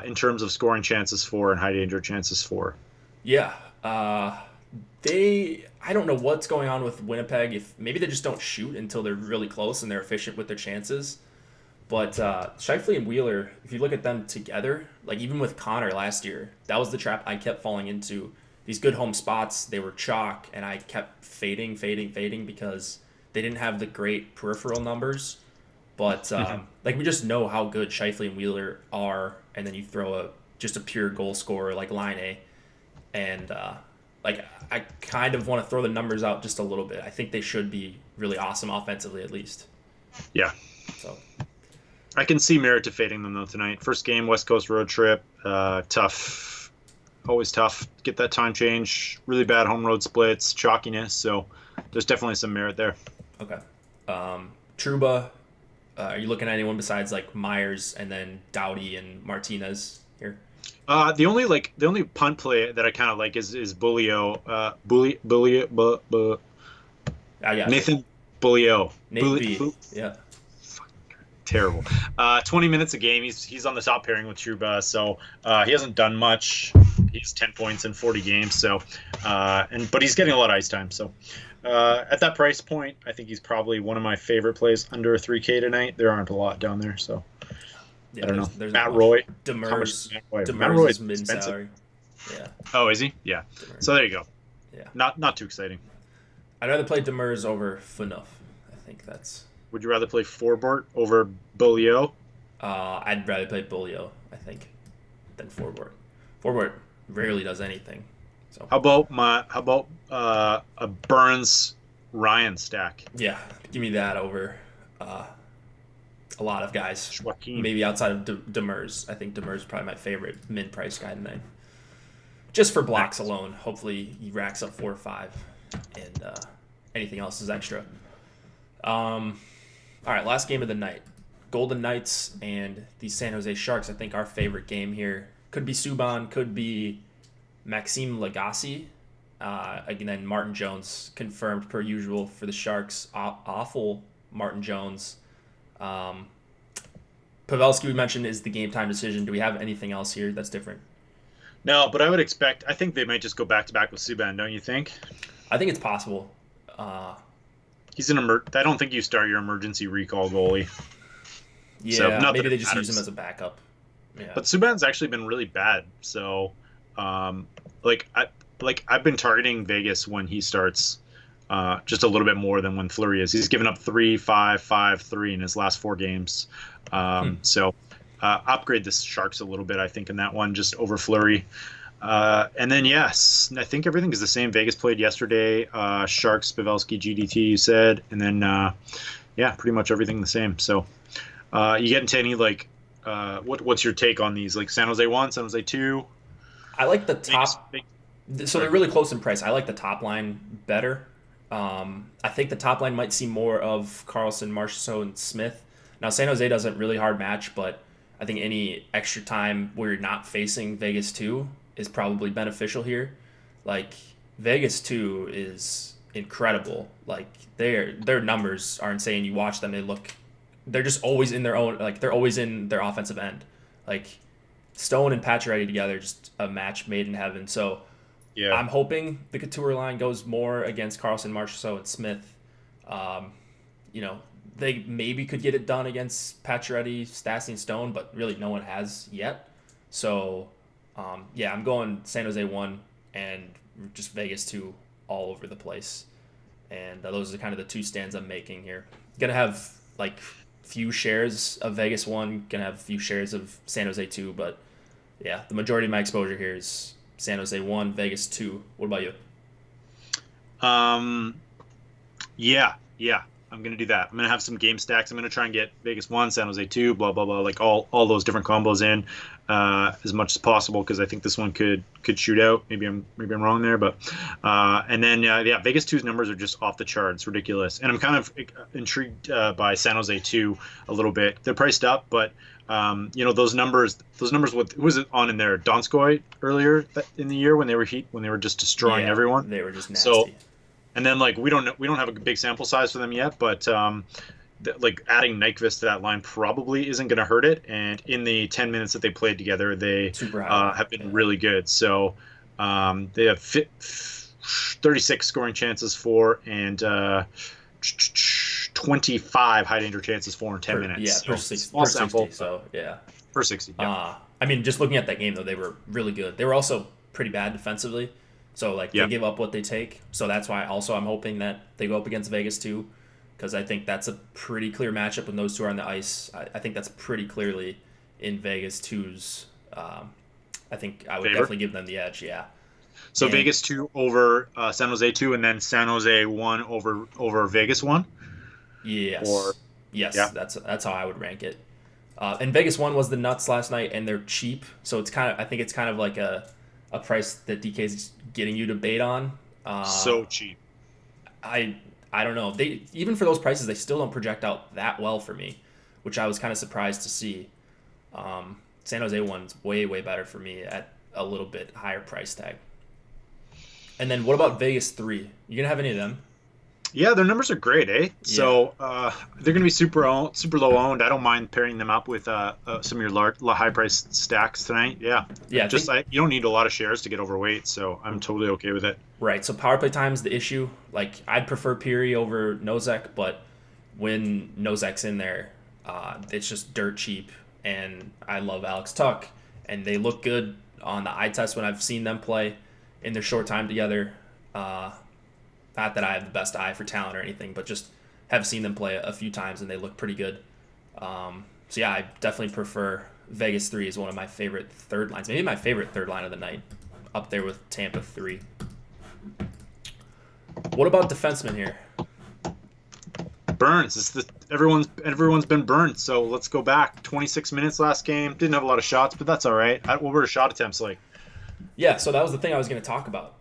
[SPEAKER 2] in terms of scoring chances for and high danger chances for.
[SPEAKER 1] Yeah. I don't know what's going on with Winnipeg. If maybe they just don't shoot until they're really close and they're efficient with their chances. But Scheifele and Wheeler, if you look at them together, like even with Connor last year, that was the trap I kept falling into. These good home spots, they were chalk, and I kept fading because they didn't have the great peripheral numbers. But like we just know how good Scheifele and Wheeler are, and then you throw just a pure goal scorer like Line, and like I kind of want to throw the numbers out just a little bit. I think they should be really awesome offensively at least.
[SPEAKER 2] Yeah.
[SPEAKER 1] So
[SPEAKER 2] I can see merit to fading them though tonight. First game, West Coast road trip, tough, always tough. Get that time change. Really bad home road splits, chalkiness. So there's definitely some merit there.
[SPEAKER 1] okay, Truba. Are you looking at anyone besides like Myers and then Doughty and Martinez here?
[SPEAKER 2] The only punt play that I kind of like is Bulio,
[SPEAKER 1] I got
[SPEAKER 2] Nathan Bulio.
[SPEAKER 1] Nate B. Yeah.
[SPEAKER 2] Terrible. 20 minutes a game. He's on the top pairing with Truba, so he hasn't done much. He's 10 points in 40 games, so but he's getting a lot of ice time. So at that price point, I think he's probably one of my favorite plays under 3K tonight. There aren't a lot down there, so
[SPEAKER 1] Yeah,
[SPEAKER 2] I don't know.
[SPEAKER 1] There's
[SPEAKER 2] Matt Roy.
[SPEAKER 1] Demers.
[SPEAKER 2] Matt Roy
[SPEAKER 1] is mid salary. Yeah.
[SPEAKER 2] Oh, is he? Yeah.
[SPEAKER 1] Demers.
[SPEAKER 2] So there you go.
[SPEAKER 1] Yeah.
[SPEAKER 2] Not too exciting.
[SPEAKER 1] I'd rather play Demers over Phaneuf. I think that's.
[SPEAKER 2] Would you rather play Forbort over Bulio?
[SPEAKER 1] I'd rather play Bulio, I think, than Forbort. Forbort rarely does anything. So.
[SPEAKER 2] How about a Burns Ryan stack?
[SPEAKER 1] Yeah, give me that over a lot of guys.
[SPEAKER 2] Joaquin.
[SPEAKER 1] Maybe outside of Demers. I think Demers is probably my favorite mid-price guy tonight. Just for blocks alone. Hopefully he racks up 4 or 5, and anything else is extra. All right, last game of the night. Golden Knights and the San Jose Sharks. I think our favorite game here could be Subban, could be Maxime Lagacé. Again, Martin Jones confirmed per usual for the Sharks. Awful Martin Jones. Pavelski, we mentioned, is the game time decision. Do we have anything else here that's different?
[SPEAKER 2] No, but I think they might just go back-to-back with Subban, don't you think?
[SPEAKER 1] I think it's possible.
[SPEAKER 2] He's I don't think you start your emergency recall goalie.
[SPEAKER 1] Yeah,
[SPEAKER 2] so,
[SPEAKER 1] maybe they just use him as a backup. Yeah.
[SPEAKER 2] But Subban's actually been really bad. So, I've been targeting Vegas when he starts just a little bit more than when Fleury is. He's given up 3, 5, 5, 3 in his last 4 games. So upgrade the Sharks a little bit, I think, in that one, just over Fleury. And then, yes, I think everything is the same. Vegas played yesterday. Sharks, Pavelski, GDT, you said. And then, pretty much everything the same. So you get into any, what's your take on these? Like San Jose 1, San Jose 2?
[SPEAKER 1] I like the top. So they're really close in price. I like the top line better. I think the top line might see more of Carlson, Marchessault, and Smith. Now, San Jose does a really hard match, but I think any extra time where you're not facing Vegas 2 is probably beneficial here. Like, Vegas 2 is incredible. Like, their numbers are insane. You watch them, they're just always in their own, like, they're always in their offensive end. Like, Stone and Pacioretty together, just a match made in heaven. So, yeah. I'm hoping the Couture line goes more against Carlson, Marchessault, and Smith. They maybe could get it done against Pacioretty, Stastny, and Stone, but really no one has yet. So, I'm going San Jose 1 and just Vegas 2 all over the place. And those are kind of the 2 stands I'm making here. Going to have, few shares of Vegas 1, going to have a few shares of San Jose 2, but, yeah, the majority of my exposure here is San Jose 1, Vegas 2. What about you?
[SPEAKER 2] Yeah. I'm going to do that. I'm going to have some game stacks. I'm going to try and get Vegas 1, San Jose 2, blah, blah, blah, like all those different combos in as much as possible because I think this one could shoot out. Maybe I'm wrong there, but and then Vegas 2's numbers are just off the charts, ridiculous. And I'm kind of intrigued by San Jose 2 a little bit. They're priced up, but those numbers with who was it on in there? Donskoy earlier in the year when they were just destroying everyone.
[SPEAKER 1] They were just nasty.
[SPEAKER 2] And then like we don't have a big sample size for them yet, but like adding Nyquist to that line probably isn't going to hurt it. And in the 10 minutes that they played together, they
[SPEAKER 1] Super high.
[SPEAKER 2] have been really good. So they have 36 scoring chances for and 25 high danger chances for in 10 minutes.
[SPEAKER 1] Yeah,
[SPEAKER 2] so
[SPEAKER 1] per 60.
[SPEAKER 2] Small sample.
[SPEAKER 1] 60, so yeah.
[SPEAKER 2] Per 60. Yeah.
[SPEAKER 1] I mean, just looking at that game though, they were really good. They were also pretty bad defensively. So like they give up what they take. So that's why also I'm hoping that they go up against Vegas too, because I think that's a pretty clear matchup when those two are on the ice. I think that's pretty clearly in Vegas 2's. I think I would definitely give them the edge. Yeah.
[SPEAKER 2] So Vegas 2 over San Jose 2, and then San Jose 1 over Vegas 1.
[SPEAKER 1] Yes.
[SPEAKER 2] Or
[SPEAKER 1] yes, yeah. That's how I would rank it. And Vegas 1 was the nuts last night, and they're cheap. So it's I think it's kind of like a price that DK's getting you to bait on.
[SPEAKER 2] So cheap.
[SPEAKER 1] I don't know. They even for those prices, they still don't project out that well for me, which I was kind of surprised to see. San Jose one's way better for me at a little bit higher price tag. And then what about Vegas 3? You gonna have any of them?
[SPEAKER 2] Yeah, their numbers are great, eh? Yeah. So they're going to be super low owned. I don't mind pairing them up with some of your high price stacks tonight. Yeah. Yeah. You don't need a lot of shares to get overweight, so I'm totally okay with it.
[SPEAKER 1] Right. So power play time is the issue. Like I'd prefer Peary over Nosek, but when Nosek's in there, it's just dirt cheap. And I love Alex Tuck, and they look good on the eye test when I've seen them play in their short time together. Not that I have the best eye for talent or anything, but just have seen them play a few times and they look pretty good. So yeah, I definitely prefer Vegas 3 as one of my favorite third lines. Maybe my favorite third line of the night, up there with Tampa 3. What about defensemen here?
[SPEAKER 2] Burns. Everyone's been burnt, so let's go back. 26 minutes last game. Didn't have a lot of shots, but that's all right. What were his shot attempts like?
[SPEAKER 1] Yeah, so that was the thing I was going to talk about.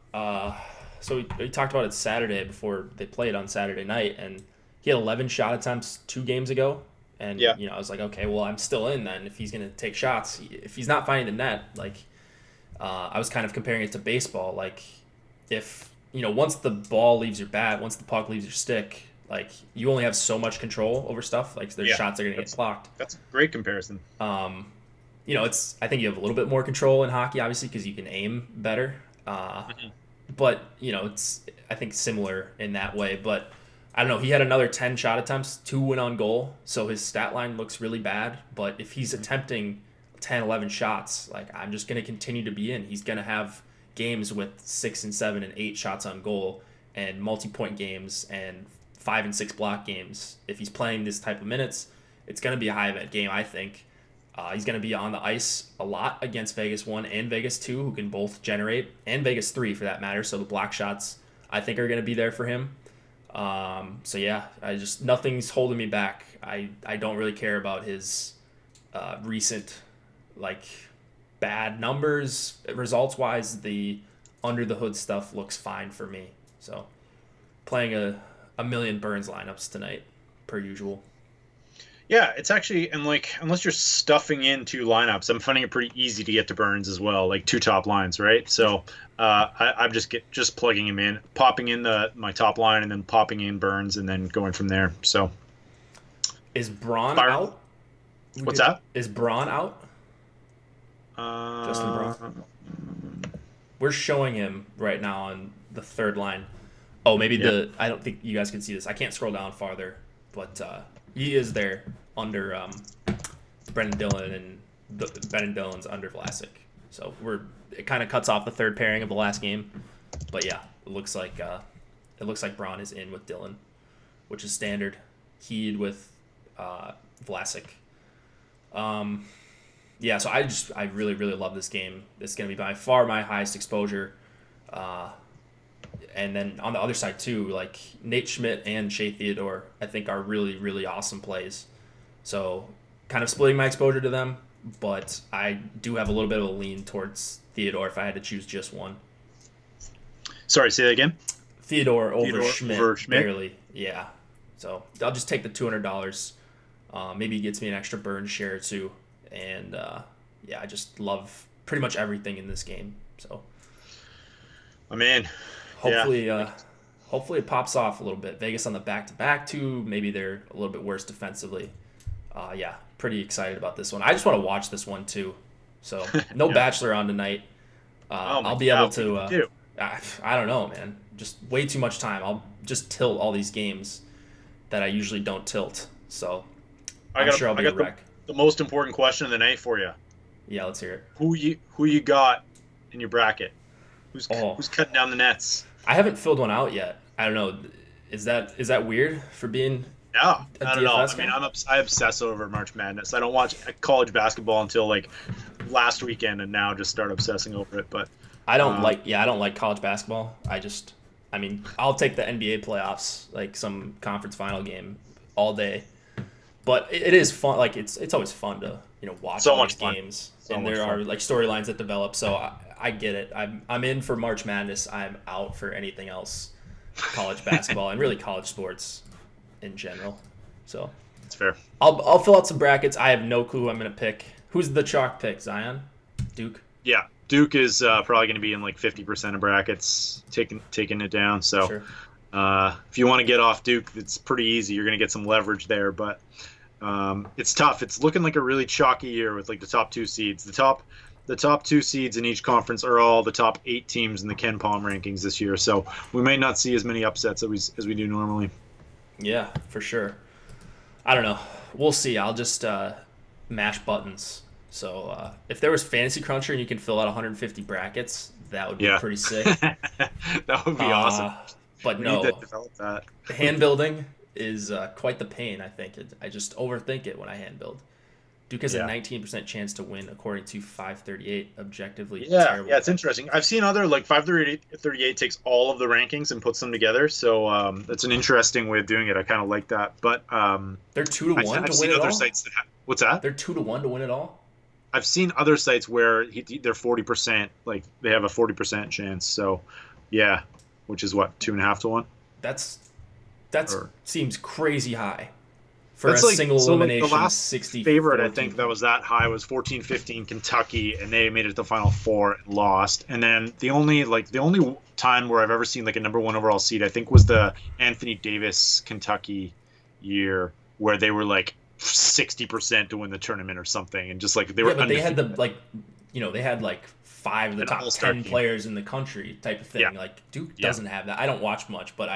[SPEAKER 1] So we talked about it Saturday before they played on Saturday night, and he had 11 shot attempts 2 games ago. And, I was like, okay, well, I'm still in then if he's going to take shots. If he's not finding the net, like, I was kind of comparing it to baseball. Like, if, once the ball leaves your bat, once the puck leaves your stick, like, you only have so much control over stuff. Like, there's shots that are going to get blocked.
[SPEAKER 2] That's a great comparison.
[SPEAKER 1] I think you have a little bit more control in hockey, obviously, because you can aim better. But, it's, I think, similar in that way. But, I don't know, he had another 10 shot attempts, 2 went on goal. So his stat line looks really bad. But if he's attempting 10, 11 shots, like, I'm just going to continue to be in. He's going to have games with 6 and 7 and 8 shots on goal and multi-point games and 5 and 6 block games. If he's playing this type of minutes, it's going to be a high-event game, I think. He's going to be on the ice a lot against Vegas 1 and Vegas 2, who can both generate, and Vegas 3 for that matter. So the block shots, I think, are going to be there for him. So yeah, nothing's holding me back. I don't really care about his recent bad numbers results-wise. The under the hood stuff looks fine for me. So playing a million Burns lineups tonight, per usual.
[SPEAKER 2] Yeah, it's actually, and unless you're stuffing in 2 lineups, I'm finding it pretty easy to get to Burns as well, 2 top lines, right? So I'm just plugging him in, popping in my top line, and then popping in Burns, and then going from there. So
[SPEAKER 1] is Braun out?
[SPEAKER 2] What's that?
[SPEAKER 1] Is Braun out? Justin Braun. We're showing him right now on the third line. Oh, maybe I don't think you guys can see this. I can't scroll down farther, but he is there under Brendan Dillon, and Brendan Dillon's under Vlasic. So it kind of cuts off the third pairing of the last game. But yeah, it looks like Braun is in with Dillon, which is standard. Heed with Vlasic. Yeah, so I really love this game. This is gonna be by far my highest exposure. And then on the other side too, Nate Schmidt and Shea Theodore, I think are really awesome plays. So kind of splitting my exposure to them, but I do have a little bit of a lean towards Theodore if I had to choose just one.
[SPEAKER 2] Sorry, say that again.
[SPEAKER 1] Theodore over Schmidt, barely. Yeah. So I'll just take the $200. Maybe he gets me an extra burn share or two. And I just love pretty much everything in this game. So
[SPEAKER 2] I'm in.
[SPEAKER 1] Hopefully hopefully it pops off a little bit. Vegas on the back-to-back too. Maybe they're a little bit worse defensively. Yeah, pretty excited about this one. I just want to watch this one too. So no
[SPEAKER 2] Yeah.
[SPEAKER 1] Bachelor on tonight. I'll be able to. I don't know, man. Just way too much time. I'll just tilt all these games that I usually don't tilt. So I'm sure I'll be a wreck.
[SPEAKER 2] The most important question of the night for you.
[SPEAKER 1] Yeah, let's hear it.
[SPEAKER 2] Who you got in your bracket? Who's cutting down the nets?
[SPEAKER 1] I haven't filled one out yet. I don't know. Is that weird for being?
[SPEAKER 2] Yeah,
[SPEAKER 1] I
[SPEAKER 2] don't know. I mean, I obsess over March Madness. I don't watch college basketball until like last weekend, and now just start obsessing over it. But
[SPEAKER 1] I don't like college basketball. I mean, I'll take the NBA playoffs, like some conference final game, all day. But it is fun. Like it's always fun to watch all these games, and there are like storylines that develop. So I get it. I'm in for March Madness. I'm out for anything else, college basketball and really college sports in general. So
[SPEAKER 2] that's fair.
[SPEAKER 1] I'll fill out some brackets. I have no clue who I'm gonna pick. Who's the chalk pick? Zion? Duke?
[SPEAKER 2] Yeah, Duke is probably going to be in like 50% of brackets, taking it down. So
[SPEAKER 1] sure.
[SPEAKER 2] If you want to get off Duke, it's pretty easy. You're going to get some leverage there, but it's tough. It's looking like a really chalky year with like the top 2 seeds. The top 2 seeds in each conference are all the top 8 teams in the Ken Palm rankings this year. So we may not see as many upsets as we do normally.
[SPEAKER 1] Yeah, for sure. I don't know. We'll see. I'll just mash buttons. So if there was Fantasy Cruncher and you can fill out 150 brackets, that would be pretty sick.
[SPEAKER 2] That would be awesome.
[SPEAKER 1] But
[SPEAKER 2] we
[SPEAKER 1] no,
[SPEAKER 2] need to develop that.
[SPEAKER 1] Hand building is quite the pain, I think. I just overthink it when I hand build. Duke has a 19% chance to win, according to 538. Objectively, terrible.
[SPEAKER 2] Yeah, it's interesting. I've seen other, like 538 takes all of the rankings and puts them together. So that's an interesting way of doing it. I kind of like that. But
[SPEAKER 1] they're 2 to 1 to win
[SPEAKER 2] I've seen
[SPEAKER 1] it
[SPEAKER 2] other
[SPEAKER 1] all?
[SPEAKER 2] sites that what's that?
[SPEAKER 1] They're 2 to 1 to win it all?
[SPEAKER 2] I've seen other sites where they're 40%, like they have a 40% chance. So, yeah, which is what, 2.5 to 1.
[SPEAKER 1] That seems crazy high for a single elimination.
[SPEAKER 2] The last
[SPEAKER 1] 60
[SPEAKER 2] favorite, I think that was that high was 14-15 Kentucky, and they made it to the Final Four and lost. And then the only time where I've ever seen like a number 1 overall seed, I think, was the Anthony Davis Kentucky year, where they were like 60% to win the tournament or something, and just like they were.
[SPEAKER 1] But they had they had like 5 of the top 10 players in the country type of thing.
[SPEAKER 2] Yeah.
[SPEAKER 1] Like Duke doesn't have that. I don't watch much, but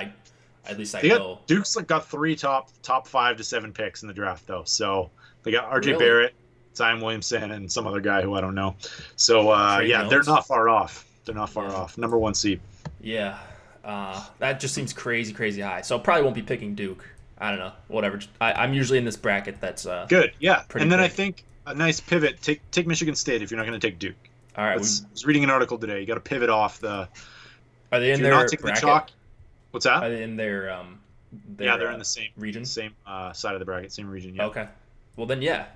[SPEAKER 1] at least I know.
[SPEAKER 2] Duke's got 3 top 5 to 7 picks in the draft though. So they got RJ
[SPEAKER 1] Really?
[SPEAKER 2] Barrett, Zion Williamson, and some other guy who I don't know. So
[SPEAKER 1] Jones?
[SPEAKER 2] they're not far off. Number 1 seed.
[SPEAKER 1] Yeah, that just seems crazy high. So probably won't be picking Duke. I don't know. Whatever. I'm usually in this bracket that's
[SPEAKER 2] good. Yeah, and then
[SPEAKER 1] big.
[SPEAKER 2] I think a nice pivot. Take Michigan State if you're not going to take Duke.
[SPEAKER 1] All right.
[SPEAKER 2] I was reading an article today. You got to pivot off the.
[SPEAKER 1] Are they in
[SPEAKER 2] if you're
[SPEAKER 1] their
[SPEAKER 2] not taking
[SPEAKER 1] bracket?
[SPEAKER 2] the chalk? What's that?
[SPEAKER 1] Are they in their
[SPEAKER 2] yeah, they're in the same
[SPEAKER 1] region,
[SPEAKER 2] same side of the bracket, same region. Yeah.
[SPEAKER 1] Okay. Well then, yeah.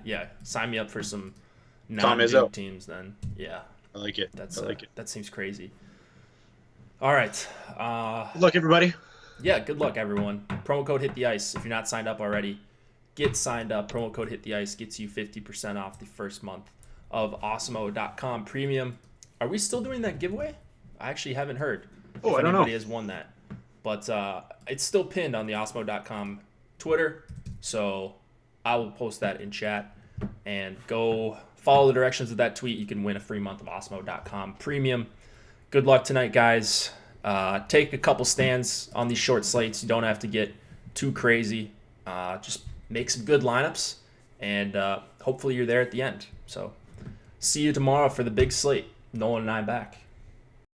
[SPEAKER 1] Sign me up for some
[SPEAKER 2] non-Duke
[SPEAKER 1] teams then. Yeah.
[SPEAKER 2] I like it. I like it.
[SPEAKER 1] That seems crazy. All right.
[SPEAKER 2] Good luck, everybody.
[SPEAKER 1] Yeah, good luck, everyone. Promo code Hit the Ice. If you're not signed up already, get signed up. Promo code Hit the Ice gets you 50% off the first month of Awesemo.com Premium. Are we still doing that giveaway? I actually haven't heard.
[SPEAKER 2] Oh, I don't know.
[SPEAKER 1] Anybody has won that. But it's still pinned on the Awesemo.com Twitter, so I will post that in chat. And go follow the directions of that tweet. You can win a free month of Awesemo.com Premium. Good luck tonight, guys. Take a couple stands on these short slates. You don't have to get too crazy. Just make some good lineups, and hopefully you're there at the end. So see you tomorrow for the big slate. Nolan and I back.